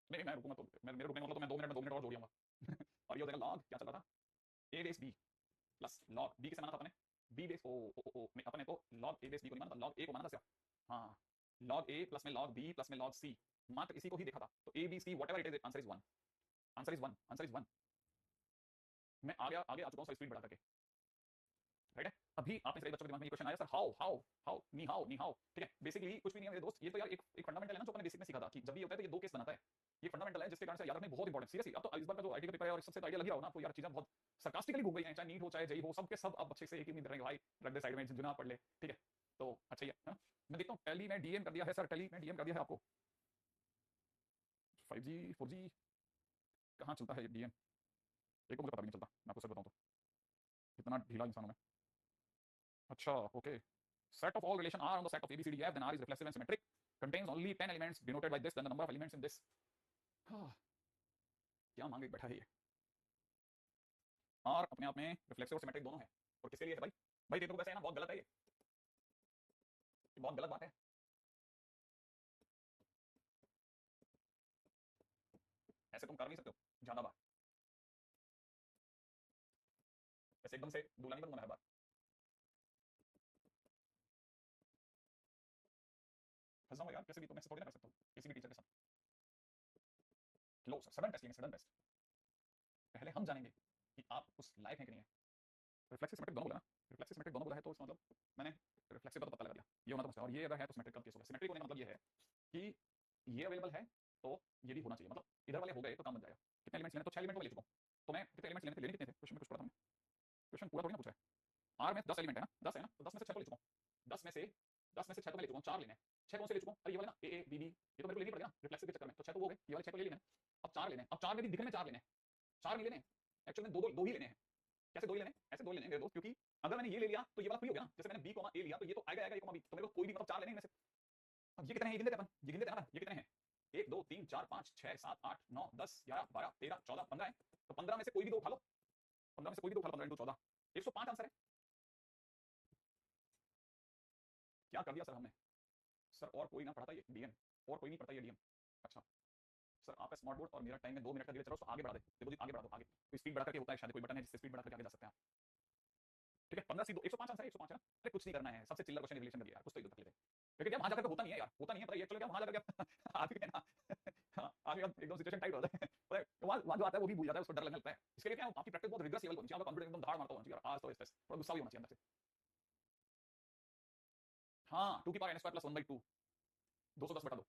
नहीं मैं रुकूंगा तो मैं मेरे रुकने का मतलब तो मैं 2 मिनट में 2 मिनट और जोड़ दूंगा। और ये हो जाएगा लॉग क्या चल रहा था, A base B plus log B किसे माना था अपने, बी बेस ओ नहीं अपने तो लॉग ए बेस बी को नहीं माना था, लॉग ए को माना था सिर्फ, हाँ लॉग ए प्लस में लॉग बी प्लस में लॉग सी, मात्र इसी को ही देखा था, तो a b c whatever it is answer is 1, answer is 1, answer is 1। मैं आगे आ चुका हूँ स्पीड बढ़ा करके, राइट है। अभी आपने सही बच्चों के दिमाग में ये क्वेश्चन आया sir how how how knee how, ठीक है बेसिकली कुछ भी नहीं है मेरे दोस्त, ये तो यार एक फंडामेंटल है ना जो अपने बेसिक में सीखा था कि जब भी होता है तो ये दो केस बनाता है, ये फंडामेंटल है जिसके कारण से याद रखना बहुत इंपॉर्टेंट, सीरियसली अब तो इस बार का जो आईटी का पेपर है और सबसे तो आइडिया लग रहा हो ना आपको यार, चीजें बहुत सरकास्टिकली घूम गई हैं, चाहे नीट हो चाहे जेई हो, सब के सब अब अच्छे से एक ही उम्मीद रहेंगे भाई, रख दे साइड में जुना पढ़ ले, ठीक है तो अच्छा ही है ना। मैं देखता हूँ टैली में डीएम कर दिया है सर, टैली में डीएम कर दिया है आपको, 5G 4G कहाँ चलता है ये डीएम, एक तो मुझे पता भी नहीं चलता मैं आपको सच बताऊँ तो, इतना ढीला इंसान हूं मैं। अच्छा okay, set of all relation R on the set of ABCDF, then R is reflexive and symmetric, contains only 10 elements denoted by this, then the number of elements in this। क्या मांगे बैठा है ये, R अपने आप में रिफ्लेक्सिव और सिमेट्रिक दोनों है, और किसके लिए है भाई, भाई तेरे को वैसे है ना बहुत गलत है ये बहुत गलत बात है, ऐसे तुम कर नहीं सकते हो ज्यादा बार, ऐसे एकदम से दूल्हा नहीं बनूंगा हर बार। फंस जाऊंगा यार कैसे भी, तो मैं ऐसे थोड़ी ना कर सकता हूँ किसी भी टीचर के साथ। लो सर सडन टेस्ट लेंगे, सडन टेस्ट, पहले हम जानेंगे कि आप उस लायक हैं कि नहीं है। रिफ्लेक्सिव सिमेट्रिक दोनों बोला ना, रिफ्लेक्सिव सिमेट्रिक दोनों बोला है तो इसका मतलब मैंने रिफ्लेक्सिव का तो पता लगा दिया, ये होना तो मुश्किल, और ये अगर है तो सिमेट्रिक का केस हो गया। सिमेट्रिक होने का मतलब ये है कि ये अवेलेबल है तो ये भी होना चाहिए, मतलब इधर वाले हो गए तो काम बन जाएगा। कितने एलिमेंट्स लेने, तो 6 एलिमेंट ले चुका हूं, तो मैं कितने एलिमेंट्स लेने थे, लेने कितने थे क्वेश्चन में कुछ पढ़ा था मैंने, क्वेश्चन पूरा थोड़ी ना पूछा है। आर में 10 एलिमेंट है ना, 10 है ना, तो 10 में से 6 को ले चुका हूं, 10 में से 6 तो मैं ले चुका हूं, 4 लेने हैं, 6 कौन से ले चुका हूं, अरे ये वाले ना ए ए बी बी, ये तो मेरे को लेने पड़ेगा ना रिफ्लेक्सिव के चक्कर में, तो 6 तो हो गए, ये वाले 6 तो ले लेने हैं, अब 4 लेने हैं, अब 4 में भी दिखने में 4 लेने हैं, 4 नहीं लेने हैं एक्चुअली में, दो दो दो ही लेने हैं। कैसे दो ही लेने, ऐसे दो लेने मेरे दोस्त, क्योंकि अगर मैंने ये ले लिया तो ये वाला फ्री हो गया ना, जैसे मैंने बी ए लिया तो ये तो आएगा आएगा ए बी, तो मेरे को कोई भी मतलब 4 लेने इनमें से। अब ये कितने हैं, ये गिन देते अपन, ये गिन देते हैं ना, ये कितने हैं 1 2 3 4 5 6 7 8 9 10 11 12 13 14 15 है, तो 15 में से कोई भी दो उठा लो, 15 में से कोई भी दो उठा लो, 15 इंटू 14 105 आंसर है। क्या कर दिया सर हमने, सर और कोई ना पढ़ाता ये डीएम, और कोई नहीं पढ़ता ये डीएम। अच्छा सर आपका स्मार्ट बोर्ड और मेरा टाइम में 2 मिनट का डिले चल रहा है, तो आगे बढ़ा दे, डिपॉजिट आगे बढ़ा दो, आगे तो स्पीड बढ़ा करके होता है शायद, कोई बटन है जिससे स्पीड बढ़ा करके आगे जा सकते हैं आप, ठीक है 15 सी 2 105 आंसर है, 105 है ना, अरे कुछ नहीं करना है, सबसे चिल्लर क्वेश्चन रिलेशन कर दिया यार, कुछ तो इधर तक ले, लेकिन क्या वहां जाकर होता नहीं है यार, होता नहीं है, पता ये चलो क्या वहां जाकर आदमी है ना आदमी एकदम सिचुएशन टाइट हो जाता है, पता है वहां जो आता है वो भी भूल जाता है, उसको डर लगने लगता है, इसके लिए क्या आपकी प्रैक्टिस बहुत रिग्रेस लेवल होनी चाहिए, आपका कॉन्फिडेंस एकदम धाड़ मारता होना चाहिए, आज तो इस थोड़ा गुस्सा भी होना चाहिए अंदर से। हाँ 2 की पावर n स्क्वायर प्लस 1/2 210 बटा 2,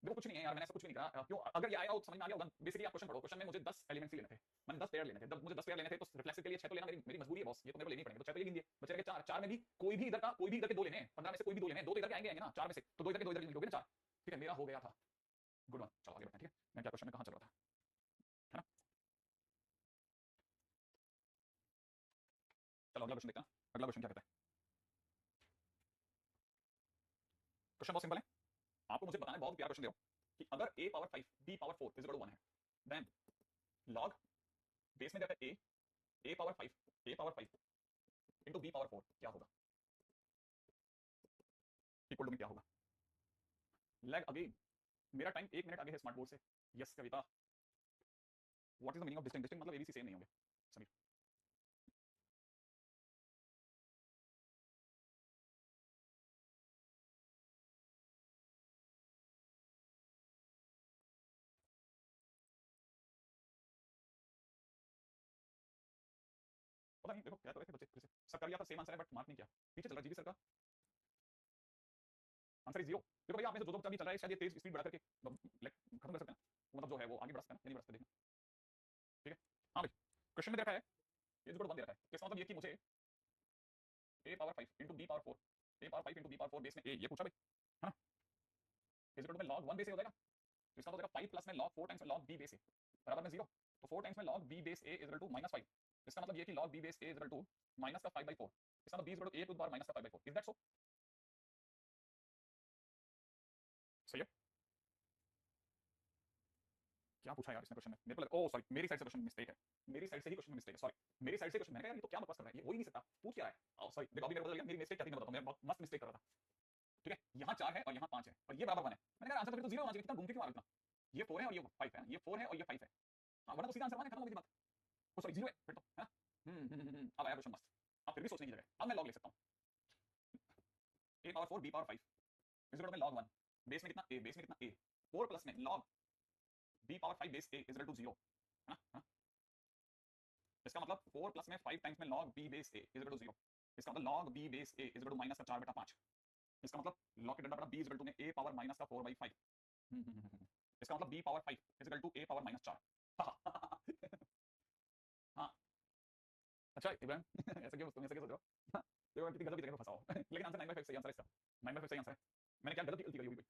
देखो कुछ नहीं है यार, मैंने ऐसा कुछ भी नहीं कहा, क्यों अगर ये आया हो समझ में आ गया होगा, बेसिकली आप क्वेश्चन पढ़ो, क्वेश्चन में मुझे 10 एलिमेंट्स ही लेने थे, मैंने 10 पेयर लेने थे, जब मुझे 10 पेयर लेने थे तो रिफ्लेक्सिव के लिए 6 तो लेना मेरी मेरी मजबूरी है बॉस, ये तो मेरे को लेने ही पड़ेंगे, तो 6 तो ये गिन दिए, बचे रहे 4, 4 में भी कोई भी इधर का कोई भी इधर के 2 लेने हैं, 15 में से कोई भी 2 लेने हैं, 2 तो इधर के आएंगे ना, 4 में से तो 2 इधर के 2 इधर के मिलोगे ना 4, ठीक है मेरा हो गया था, गुड वन, चलो आगे बढ़ते हैं, ठीक है मैं क्या क्वेश्चन में कहां चल रहा था, है ना। चलो अगला क्वेश्चन देखते हैं, अगला क्वेश्चन क्या कहता है, क्वेश्चन बहुत सिंपल है, आपको मुझे बताना है, बहुत प्यारा क्वेश्चन दे रहा हूं कि अगर a power 5 b power 4 is equal to 1 है, देन log बेस में देखा a पावर 5 a पावर 5 इनटू b पावर 4 क्या होगा, इक्वल टू में क्या होगा, लैग अगेन, मेरा टाइम 1 मिनट आगे है स्मार्ट बोर्ड से, yes Kavita, what is the meaning of distinct, distinct मतलब एबीसी सेम नहीं होंगे समीर। पता नहीं, देखो क्या तो बच्चे फिर से सब कर लिया था, सेम आंसर है बट मार्क नहीं किया, पीछे चल रहा है जीवी सर का आंसर इज 0। देखो भैया आप में से जो जो भी चल रहा है शायद ये तेज स्पीड बढ़ा करके लाइक खत्म कर सकते हैं, मतलब जो है वो आगे बढ़ा सकते हैं, नहीं बढ़ा सकते देखना। ठीक है हाँ भाई, क्वेश्चन में दे रखा है ये जो 1 दे रखा है, इसका मतलब ये कि मुझे a power 5 into b power 4, a power 5 into b power 4 base में a, ये पूछा भाई है ना, इज इक्वल टू में log 1 बेस a हो जाएगा, तो इसका मतलब 5 प्लस में log 4 टाइम्स में log b बेस a बराबर में 0, तो 4 टाइम्स में log b base a is equal to -5, इसका मतलब ये कि log b base a is equal to minus का 5/4, इसका मतलब b is equal to a to the power minus का 5/4, इज दैट सो? सही है। क्या पूछा यार इसने क्वेश्चन में, मेरे को लगा, ओह सॉरी मेरी साइड से क्वेश्चन मिस्टेक है, मेरी साइड से ही क्वेश्चन में मिस्टेक है, सॉरी मेरी साइड से क्वेश्चन, मैंने कहा यार ये तो क्या बकवास कर रहा है, ये हो ही नहीं सकता, पूछ क्या है, ओह सॉरी देखो अभी मेरे को पता लग गया मेरी मिस्टेक क्या थी, मैं बताऊं, मैं बहुत मस्त मिस्टेक कर रहा था। ठीक है यहाँ 4 है और यहाँ 5 है और ये बराबर 1 है, मैंने कहा आंसर तो 0 होना चाहिए, कितना घूम के क्यों आ रहा है, ये 4 है और ये 5 है, ये 4 है और ये 5 है, हां वरना तो सीधा आंसर 1 है, खत्म हो गई बात। ओ सॉरी 0 है फिर तो है ना, अब आया क्वेश्चन मस्त, अब फिर भी सोचने की जगह, अब मैं लॉग ले सकता हूं, a power 4 b power 5 is equal to log 1 base में कितना a, बेस में कितना a, 4 प्लस में log b power 5 base a is equal to 0 है ना, इसका मतलब 4 प्लस में 5 टाइम्स में log b base a is equal to 0, इसका मतलब log b base a is equal to minus का 4/5, इसका मतलब log के डंडा बटा b इज इक्वल टू में a पावर माइनस का 4/5, इसका मतलब b power 5 is equal to a power minus 4। हाँ अच्छा इब्राहिम ऐसा क्यों तुम ऐसा क्यों सोच रहे हो, देखो कितनी गलत जगह पे फंसाओ लेकिन आंसर 9/5 सही आंसर है इसका, 9/5 सही आंसर है, मैंने क्या गलती करी होगी भाई,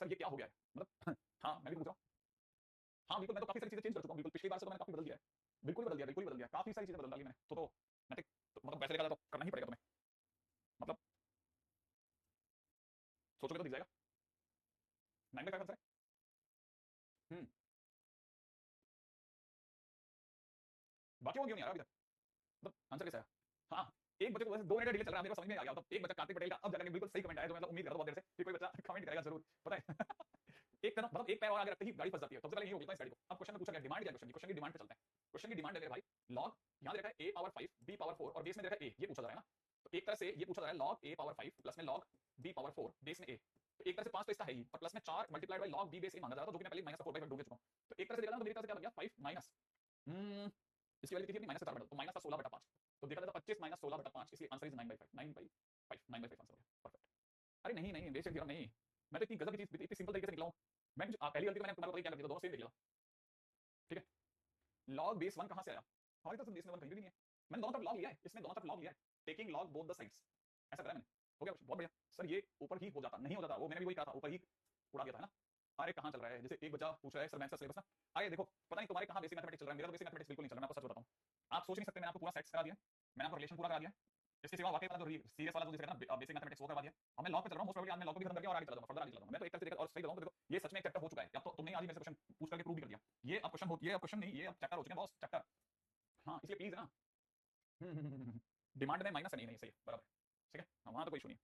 सर ये क्या हो गया है मतलब हाँ मैं भी पूछ रहा हूँ, हाँ बिल्कुल मैं तो काफी सारी चीजें चेंज कर चुका हूँ, बिल्कुल पिछली बार से तो मैंने काफी बदल दिया है, बिल्कुल ही बदल दिया, बिल्कुल ही बदल दिया, काफी सारी चीजें बदल डाली मैंने, तो मैं तो मतलब वैसे देखा जाए तो करना ही पड़ेगा तुम्हें, मतलब सोचोगे तो दिख जाएगा, 9/5 आंसर है। बाकी वो क्यों नहीं आ रहा अभी तक, मतलब आंसर कैसा है, हाँ एक बच्चे को वैसे 2 मिनट डिले चल रहा है, मेरे को समझ में आ गया, मतलब एक बच्चा कार्तिक पटेल का अब जाकर बिल्कुल सही कमेंट आया, जो मतलब उम्मीद कर रहा था बहुत देर से कि कोई बच्चा कमेंट करेगा जरूर, पता है एक तरफ मतलब एक पैर और आगे रखते ही गाड़ी फंस जाती है, सबसे पहले ये हो गया इस गाड़ी को। अब क्वेश्चन में पूछा गया डिमांड क्या, क्वेश्चन की डिमांड पे चलते हैं, क्वेश्चन की डिमांड है मेरे भाई log यहां देखा है a पावर 5 b पावर 4 और बेस में देखा है a, ये पूछा जा रहा है ना, तो एक तरह से ये पूछा जा रहा है log a पावर 5 प्लस में log b पावर 4 बेस में a, तो एक तरह से 5 तो इसका है ही और प्लस में 4 multiplied by log b base a मांगा जा रहा था, जो कि मैं पहले माइनस 4/5 ढूंढ चुका हूं, तो एक तरह से देखा ना तो मेरी तरफ से क्या बन गया 5 माइनस इसकी वैल्यू कितनी थी माइनस 4/2 तो माइनस का 16/5, तो देखा जाता 25 माइनस 16/5, इसलिए आंसर इज 9/5, 9/5 आंसर हो गया परफेक्ट। अरे नहीं नहीं बेशक थ्योरम नहीं, मैं तो इतनी गजब की चीज इतनी सिंपल तरीके से निकला हूं, मैं पहली गलती तो मैंने तुम्हारे को क्या कर दिया, दोनों सेम देख लिया, ठीक है log बेस 1 कहां से आया, हमारी तरफ से बेस में 1 कहीं भी नहीं है, मैंने दोनों तरफ log लिया है, इसमें दोनों तरफ log लिया है, taking log both the sides, ऐसा करा मैंने, हो गया बहुत बढ़िया सर, ये ऊपर ही हो जाता नहीं हो जाता, वो मैंने भी वही कहा था ऊपर ही उड़ा दिया था ना। अरे कहां चल रहा है, जैसे एक बच्चा पूछ रहा है सर मैथ्स का सिलेबस ना, अरे देखो पता नहीं तुम्हारे कहां बेसिक मैथमेटिक्स चल रहा है, मेरा तो बेसिक मैथमेटिक्स बिल्कुल नहीं चल रहा, मैं आपको सच बताता हूं, आप सोच नहीं सकते, मैंने आपको पूरा सेट्स करा दिया, मैंने आपको रिलेशन पूरा करा दिया, इसके सिवा वाकई वाला जो सीरियस वाला जो जिसे कहना बेसिक मैथमेटिक्स वो करवा दिया, अब मैं लॉ पे चल रहा हूं, मोस्ट प्रोबेबली आज मैं लॉ को भी खत्म करके और आगे चला जाऊंगा, फर्दर आगे चला जाऊंगा, मैं तो एक तरह से देखा और सही बताऊं तो देखो ये सच में एक चैप्टर हो चुका है, अब तो तुमने आज ही मेरे से क्वेश्चन पूछ करके प्रूव भी कर दिया, ये अब क्वेश्चन हो, ये अब क्वेश्चन नहीं, ये अब चैप्टर हो चुके हैं बॉस, चैप्टर, हाँ इसलिए प्लीज ना डिमांड में माइनस नहीं, नहीं सही है बराबर, ठीक है वहां तो कोई इशू नहीं है,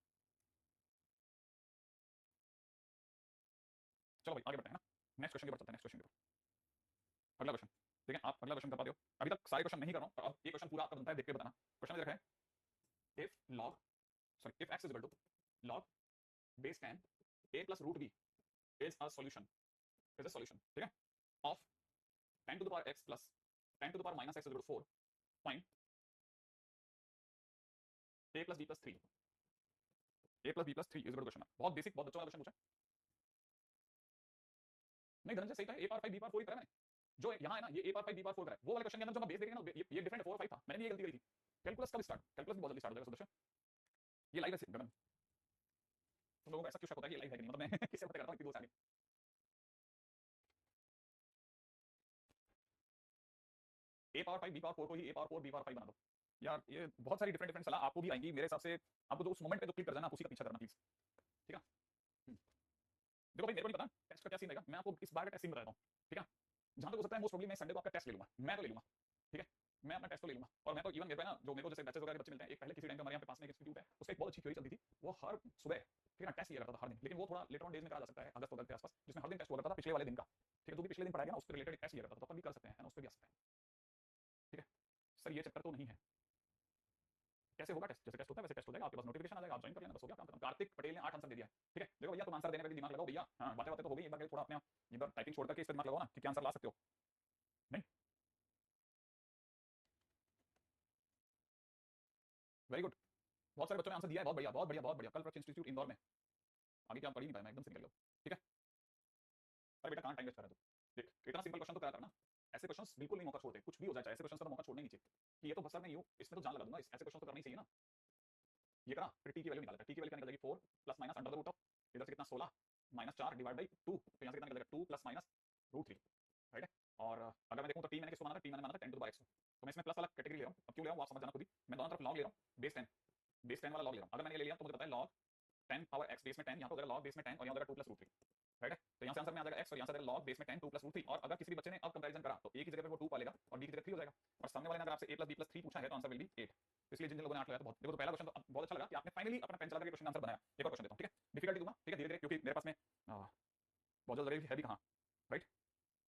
चलो भाई आगे बढ़ते हैं ना, नेक्स्ट क्वेश्चन की बात चलते हैं, नेक्स्ट क्वेश्चन की, अगला क्वेश्चन ठीक है, आप अगला क्वेश्चन कर पाते हो, अभी तक सारे क्वेश्चन नहीं कर रहा हूं, अब ये क्वेश्चन पूरा आपका बनता है देख के बताना, क्वेश्चन में देखा है if log sorry if x is equal to log base 10 a plus root b is a solution, is a solution ठीक है of 10 to the power x plus 10 to the power minus x is equal to 4, find a plus b plus 3, a plus b plus 3 is equal to question, बहुत बेसिक बहुत बच्चों वाला क्वेश्चन पूछा, नहीं धनंजय सही था, a पावर 5 b पावर 4 ही करा मैंने, जो यहाँ है ना ये a पावर 5 b पावर 4 करा है, वो वाले क्वेश्चन के अंदर जो मैं बेस देखेंगे ना ये डिफरेंट 4 और 5 था, मैंने ये गलती करी थी, कैलकुलस कब स्टार्ट, कैलकुलस भी बहुत जल्दी स्टार्ट हो जाएगा सदस्य, ये लाइव है गगन, तुम लोगों को ऐसा क्यों शक होता है कि ये लाइव है कि नहीं, मतलब मैं किससे पता करता हूँ इतनी दूर से आगे, a पावर 5 b पावर 4 को ही a पावर 4 b पावर 5 बना दो, यार ये बहुत सारी डिफरेंट डिफरेंट सलाह आपको भी आएंगी मेरे हिसाब से, आपको जो उस मोमेंट पे जो क्लिक कर जाना आप उसी का पीछा करना प्लीज, ठीक है देखो भाई मेरे को नहीं पता टेस्ट का क्या सीन रहेगा, मैं आपको इस बार का टेस्ट सीन बताता हूँ, ठीक है जहां तक हो सकता है मोस्ट प्रोबेबली मैं संडे को आपका टेस्ट ले लूंगा, मैं तो ले लूंगा, ठीक है मैं अपना टेस्ट तो ले लूंगा, और मैं तो इवन मेरे पे ना जो मेरे को जैसे बैचेस वगैरह के बच्चे मिलते हैं, एक पहले किसी टाइम पे हमारे यहाँ पे पास में एक इंस्टीट्यूट है, उसका एक बहुत अच्छी थ्योरी चलती थी, वो हर सुबह ठीक है टेस्ट लिया करता था हर दिन, लेकिन वो थोड़ा लेटर ऑन डेज में करा जा सकता है अगस्त वगैरह के आसपास, जिसमें हर दिन टेस्ट हुआ करता था पिछले वाले दिन का, ठीक है जो भी पिछले दिन पढ़ाया गया ना उस पर रिलेटेड टेस्ट लिया करता था, तो अपन भी कर सकते हैं ना, उस पर भी आ सकते हैं, ठीक है सर ये चक्कर तो नहीं है, कैसे होगा टेस्ट, जैसे टेस्ट होता है वैसे टेस्ट हो जाएगा, आपके पास नोटिफिकेशन आ जाएगा, आप ज्वाइन कर लेना, बस हो गया काम खत्म, कार्तिक पटेल ने 8 आंसर दे दिया है, ठीक है देखो भैया तुम आंसर देने पे भी दिमाग लगाओ भैया, हाँ बातें बातें तो हो गई, एक बार थोड़ा अपने एक बार टाइपिंग छोड़ करके इस पर दिमाग लगाओ ना कि क्या आंसर ला सकते हो, नहीं वेरी गुड, बहुत सारे बच्चों ने आंसर दिया है, बहुत बढ़िया बहुत बढ़िया बहुत बढ़िया। कल्पवृक्ष इंस्टीट्यूट इंदौर में, आगे क्या पढ़ ही नहीं पाया मैं, एकदम से निकल गया। ठीक है, अरे बेटा कहाँ टाइम वेस्ट कर रहा है तू, देख इतना सिंपल क्वेश्चन तो करा करना। ऐसे क्वेश्चंस बिल्कुल नहीं मौका छोड़ते, कुछ भी हो जाए, ऐसे क्वेश्चंस का तो मौका छोड़ना ही नहीं चाहिए कि ये तो बस सर मैं यूं इसमें तो जान लगा दूंगा, ऐसे क्वेश्चन तो करना ही चाहिए ना। ये करा, फिर टी की वैल्यू निकाल, टी की वैल्यू क्या निकल जाएगी 4 plus minus under the root of, इधर से कितना 16 माइनस 4 डिवाइड बाई 2, तो यहाँ से कितना निकल जाएगा 2 प्लस माइनस रूट 3, राइट है। और अगर मैं देखूँ तो टी मैंने किसको माना था, टी मैंने माना था 10 टू द पावर x, तो मैं इसमें प्लस वाला कैटेगरी ले रहा हूँ। अब क्यों ले रहा हूँ आप समझ जाना खुद ही, मैं दोनों तरफ लॉग ले रहा हूँ, बेस 10, बेस 10 वाला लॉग ले रहा हूँ। अगर मैंने ये ले लिया तो मुझे पता है लॉग 10 पावर x बेस में 10, यहाँ पर लॉग बेस में 10 और यहाँ 2 प्लस रूट 3, राइट है। तो यहाँ से आंसर में आ जाएगा x और यहाँ से लॉग बेस में 10 2 प्लस रूट 3। और अगर किसी भी बच्चे ने अब कंपैरिजन करा तो a की जगह पे वो 2 पालेगा और b की जगह 3 हो जाएगा, और सामने वाले ने अगर आपसे a प्लस b प्लस 3 पूछा है तो आंसर विल बी 8। इसलिए जिन लोगों ने 8 लगाया तो बहुत देखो, तो पहला क्वेश्चन तो बहुत अच्छा लगा कि आपने फाइनली अपना पेन चला करके क्वेश्चन आंसर बनाया। एक और क्वेश्चन देता हूं, ठीक है, डिफिकल्टी दूंगा, ठीक है, धीरे धीरे, क्योंकि मेरे पास में बहुत ज्यादा है भी कहां, राइट।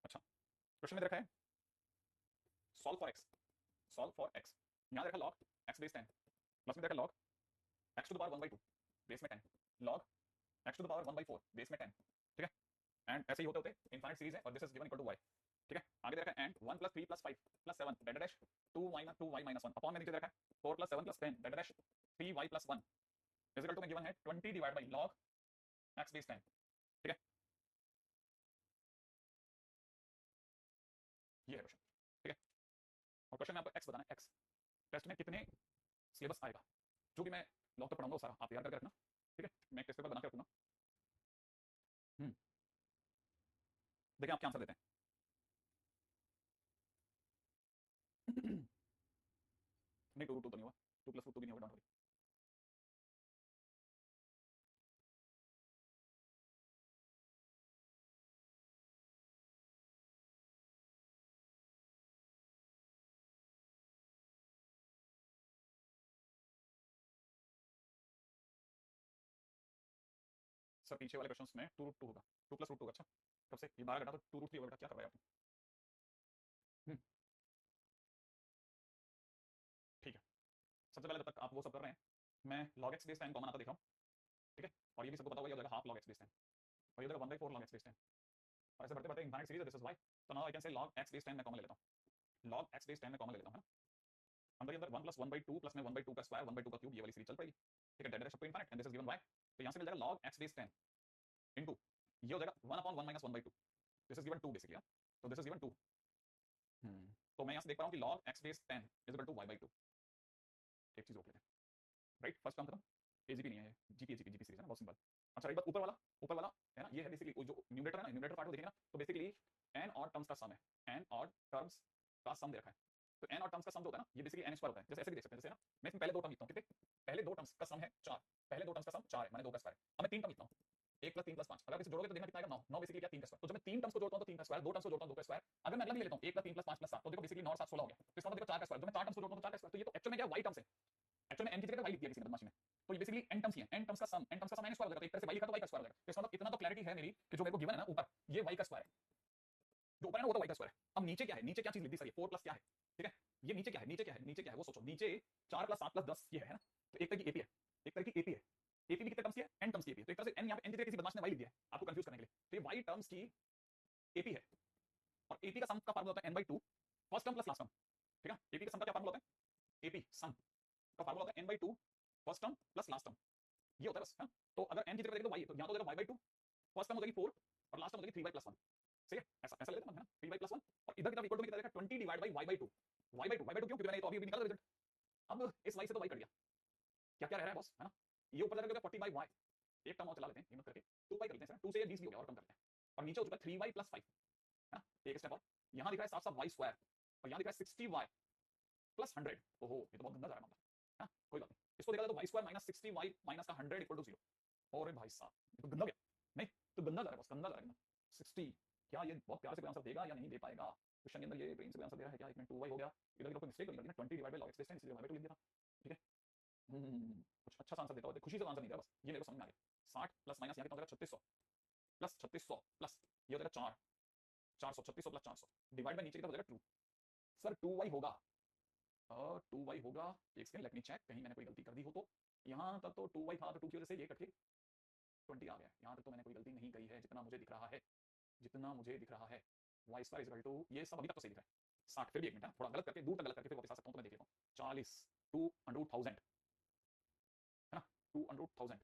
अच्छा, क्वेश्चन में देखा है solve for x, solve for x, यहां देखा log x बेस 10 प्लस में देखा log x to the power 1/2 base में 10, log x to the power 1/4 base में 10, ठीक है। एंड ऐसे ही होते होते इनफाइनाइट सीरीज है और this is given equal to y, ठीक है। आगे देखा है एंड 1 प्लस 3 प्लस 5 प्लस 7 डेट डैश 2y माइनस 1 अपॉन में नीचे देखा है 4 प्लस 7 प्लस 10 डेट dash 3y plus 1 is equal to में गिवन है 20 divide by log x base 10, ठीक है। ये है क्वेश्चन, ठीक है। और क्वेश्चन में आपको x बताना है, x टेस्ट में कितने सिलेबस आएगा, जो भी मैं लॉग तक पढ़ाऊंगा वो सारा आप तैयार करके रखना, ठीक है। मैं एक टेस्ट पेपर बना के रखूंगा। देखिए आप क्या आंसर देते हैं। नहीं 2 रूट 2 तो नहीं हुआ, 2 प्लस रूट 2 भी नहीं होगा, डोंट वरी। सर पीछे वाले क्वेश्चंस में 2 रूट 2 होगा, 2 प्लस रूट 2 अच्छा, कब से ये 12 घटा तो 2 रूट 3 होगा, बेटा क्या कर रहे हैं आप। हम्म, ठीक है। सबसे पहले जब तक आप वो सब कर रहे हैं, मैं log x बेस 10 कॉमन आता देख रहा हूँ, ठीक है। और ये भी सबको पता होगा, ये हो जाएगा हाफ log x बेस 10 और ये हो जाएगा 1/4 log x बेस 10, और ऐसे बढ़ते बढ़ते infinite series, this is y। तो now I can say log x base 10 मैं कॉमन ले लेता हूँ, log x बेस 10 में कॉमन ले लेता हूँ, है ना। अंदर ही अंदर 1 प्लस 1/2 प्लस में 1/2 का स्क्वायर 1/2 का क्यूब, ये वाली सीरीज चल पड़ेगी, ठीक है। डेट dash up to infinite and this is given y, तो यहाँ से मिल जाएगा log x बेस 10 इनटू ये हो जाएगा 1/1 minus 1/2, this is given 2 basically, तो दिस इज गिवन 2। तो मैं यहाँ से देख पा रहा हूँ कि log x base 10 is equal to y/2। एक चीज रोक लेते हैं, राइट, फर्स्ट टर्म खत्म, एजीपी नहीं है, जीपी जीपी सीरीज है ना, बहुत सिंपल। अच्छा एक बात, ऊपर वाला है ना, ये है बेसिकली जो न्यूमरेटर है ना, न्यूमरेटर पार्ट को देखेंगे ना तो बेसिकली n और टर्म्स का सम है, n और टर्म्स का सम दे रखा है। तो n और टर्म्स का सम जो होता है ना, ये बेसिकली n स्क्वायर होता है, जैसे ऐसे भी देख सकते हैं, जैसे ना मैं इसमें पहले दो टर्म लिखता हूँ, कितने, पहले दो टर्म्स का सम है 4, पहले दो टर्म्स का सम 4 है, मैंने 2 का स्क्वायर, अब मैं 3 टर्म लिखता हूँ, 1 प्लस 3 प्लस 5, अगर इसे जोड़ोगे तो देखना कितना आएगा 9, 9 बेसिकली क्या 3 का स्क्वायर। तो जब मैं 3 टर्म्स को जोड़ता हूँ तो 3 का स्क्वायर, 2 टर्म्स को जोड़ता हूँ 2 का स्क्वायर, अगर मैं अगला भी ले लेता हूँ 1 प्लस 3 प्लस 5 प्लस 7, तो देखो बेसिकली 9 और 7 16 हो गया, तो इसका मतलब देखो 4 का स्क्वायर, जब मैं 4 टर्म्स को जोड़ता हूँ तो 4 का स्क्वायर, तो ये तो एक्चुअल में क्या y टर्म्स है, एक्चुअल में n की जगह y लिख दिया किसी ने बदमाशी में, तो ये बेसिकली n टर्म्स ही है, n टर्म्स का सम, n टर्म्स का सम n स्क्वायर हो जाएगा, तो एक तरह से y लिखा तो y का स्क्वायर हो जाएगा। तो इसका मतलब इतना तो क्लैरिटी है मेरी कि जो मेरे को गिवन है ना ऊपर, ये y का स्क्वायर है, जो ऊपर है ना वो तो y का स्क्वायर है। अब नीचे क्या है, नीचे क्या चीज लिख दी सर, ये 4 प्लस क्या है, ठीक है। ये नीचे क्या है, नीचे क्या है, नीचे क्या है वो सोचो, नीचे 4 प्लस 7 प्लस 10 ये है ना, तो एक तरह की एपी है, एक तरह की एपी है, एपी भी कितने टर्म्स की है, n टर्म्स की एपी है, तो एक तरह से n यहाँ पे n की जगह किसी बदमाश ने y लिख दिया है आपको कंफ्यूज करने के लिए, तो ये y टर्म्स की एपी है। और एपी का सम का फार्मूला होता है n/2 first term plus last term, ठीक है। एपी का सम का क्या फार्मूला होता है, एपी सम का फार्मूला होता है n/2 first term plus last term, ये होता है बस, है। तो अगर n की जगह देखें तो y, तो यहाँ तो हो जाएगा y/2, फर्स्ट टर्म हो जाएगी 4 और लास्ट टर्म हो जाएगी 3y + 1, सही है, ऐसा ऐसा ले लेते हैं ना, 3y + 1 और इधर की तरफ इक्वल टू में कितना देखा 20 डिवाइड बाय y/2, y/2 क्यों, क्योंकि मैंने ये तो अभी निकाला रिजल्ट, अब इस y से तो y कट गया, क्या क्या रह रहा है बॉस, है ना। ये ऊपर जाकर 40/y, एक टर्म और चला लेते हैं हिम्मत करके, 2y कर लेते हैं, 2 से ये 20 भी हो गया और कम करते हैं, और नीचे हो चुका है 3y + 5, है ना। एक स्टेप और यहाँ दिख रहा है साफ साफ y स्क्वायर और यहाँ दिख रहा है 60y + 100, ओहो ये तो बहुत गंदा जा रहा है मामला, है, कोई बात नहीं, इसको देखा जाए तो y square minus 60y minus का 100 = 0, और भाई साहब ये तो गंदा गया, नहीं तो गंदा जा रहा है बस, गंदा जा रहा है 60, क्या ये बहुत प्यार से कोई आंसर देगा या नहीं दे पाएगा क्वेश्चन के अंदर, ये ब्रेन से कोई आंसर दे रहा है क्या, एक मिनट 2y हो गया, इधर की तरफ मिस्टेक हो गई ना, 20 डिवाइड बाय log x इसलिए y/2 लिख दिया, ठीक है। कुछ अच्छा सा आंसर देता हो, खुशी से आंसर नहीं दे रहा, बस ये मेरे को समझ में आ गया, 60 प्लस माइनस यहाँ कितना हो जाएगा 3600 प्लस 3600 प्लस ये हो जाएगा 4 400, 3600 प्लस 400 डिवाइड बाय नीचे की तरफ हो जाएगा 2, सर 2y होगा, 2y होगा, एक सेकंड लेट मी चेक, कहीं मैंने कोई गलती कर दी हो तो, यहाँ तक तो 2y था, तो 2 की वजह से ये कट के 20 आ गया, यहाँ तक तो मैंने कोई गलती नहीं करी है, जितना मुझे दिख रहा है, जितना मुझे दिख रहा है, y square is equal to, ये सब अभी तक तो सही दिख रहा है 60, फिर भी एक मिनट थोड़ा गलत करके दूर तक गलत करके फिर वापस आ सकता हूँ, तो मैं देख लेता हूँ 40 2 √1000 200,000।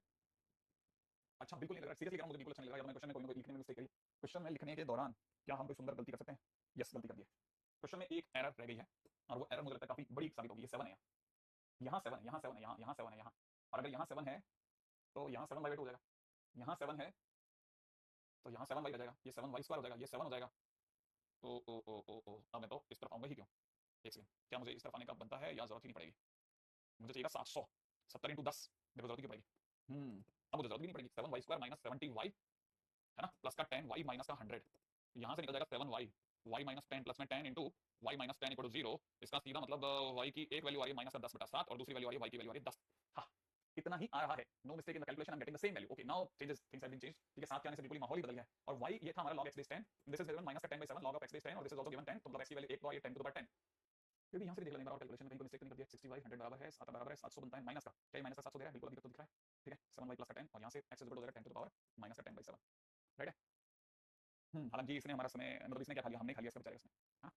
अच्छा बिल्कुल नहीं लग रहा, सीरियसली कह रहा हूं, मुझे बिल्कुल अच्छा नहीं लग रहा, मैंने क्वेश्चन में कोई ना कोई लिखने में मिस्टेक करी। क्वेश्चन में लिखने के दौरान क्या हम कोई सुंदर गलती कर सकते हैं? यस, गलती कर दी है। क्वेश्चन में एक एरर रह गई है, और वो एरर मुझे लगता है काफी बड़ी साबित होगी। ये 7 है, यहाँ 7 है, यहाँ 7 है, यहाँ 7 है, यहाँ, और अगर यहाँ 7 है तो यहाँ 7/2 हो जाएगा, यहाँ 7 है तो यहाँ 7y हो जाएगा, ये 7y² हो जाएगा, ये 7 हो जाएगा। ओ, अब मैं तो इस तरफ आऊंगा ही क्यों? एक सेकंड, क्या मुझे इस तरफ आने का बनता है या जरूरत ही नहीं पड़ेगी? मुझे चाहिए 700, 70 × 10, मेरे को जरूरत ही पड़ेगी। अब मुझे जरूरत भी नहीं पड़ेगी। 7y² माइनस 70y है ना, प्लस का 10y माइनस का 100, यहाँ से निकल जाएगा 7y, y माइनस 10 प्लस में 10 into y minus 10 equal to 0। इसका सीधा मतलब y की एक वैल्यू आ रही है माइनस का 10/7 और दूसरी वैल्यू आ रही है y की वैल्यू आ रही है 10। हाँ, इतना ही आ रहा है, no mistake in the calculation, I am getting the same value. Okay, now changes, things have been changed. ठीक है, 7 के आने से बिल्कुल माहौल ही बदल गया है। और y ये था हमारा log x base 10, this is given minus का 10/7 log ऑफ x बेस 10, और दिस इज आल्सो गिवन 10, तो मतलब x की वैल्यू 1 तो ये 10 टू द पावर 10। क्योंकि यहाँ से देख लेंगे और कैलकुलेशन कहीं कोई मिस्टेक नहीं कर दिया। 60y 100 बराबर है 7 बराबर है 700 बनता है माइनस का, क्या माइनस का 700 दे रहा है? बिल्कुल अभी तक तो दिख रहा है। ठीक है, 7y प्लस का 10, और यहाँ से x इक्वल टू हो जाएगा 10 टू द पावर माइनस का 10/7, राइट है। हालांकि इसने हमारा समय, मतलब इसने क्या खा लिया? हमने खा लिया इसका बेचारे इसने। हाँ,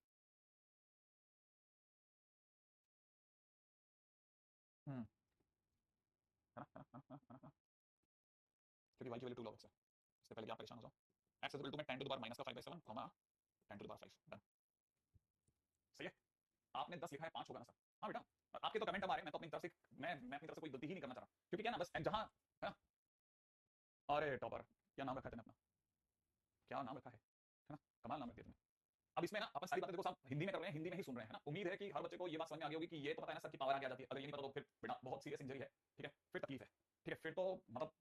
है ना, है ना, है ना, है ना, क्योंकि y की वैल्यू 2 log x है, इससे पहले कि आप परेशान हो जाओ। x इक्वल टू में 10 टू द पावर माइनस का 5/7, 10 टू द पावर 5, डन। सही है। आपने 10 लिखा है, 5 होगा ना सर? हाँ बेटा, आपके तो कमेंट अब आ रहे हैं, मैं तो अपनी तरफ से, मैं अपनी तरफ से कोई गलती ही नहीं करना चाह रहा, क्योंकि क्या ना, बस जहां, है ना। अरे टॉपर, क्या नाम रखा है तूने अपना? क्या नाम रखा है ना, कमाल नाम रख दिया तुमने। अब इसमें ना अपन सारी बातें देखो सब हिंदी में कर रहे हैं, हिंदी में ही सुन रहे हैं, है ना। उम्मीद है कि हर बच्चे को ये बात समझ में आ गई होगी कि ये तो पता है ना सर की पावर आगे आ जाती है, अगर ये नहीं पता तो फिर बेटा बहुत सीरियस इंजरी है। ठीक है, फिर तकलीफ है। ठीक है, फिर तो मतलब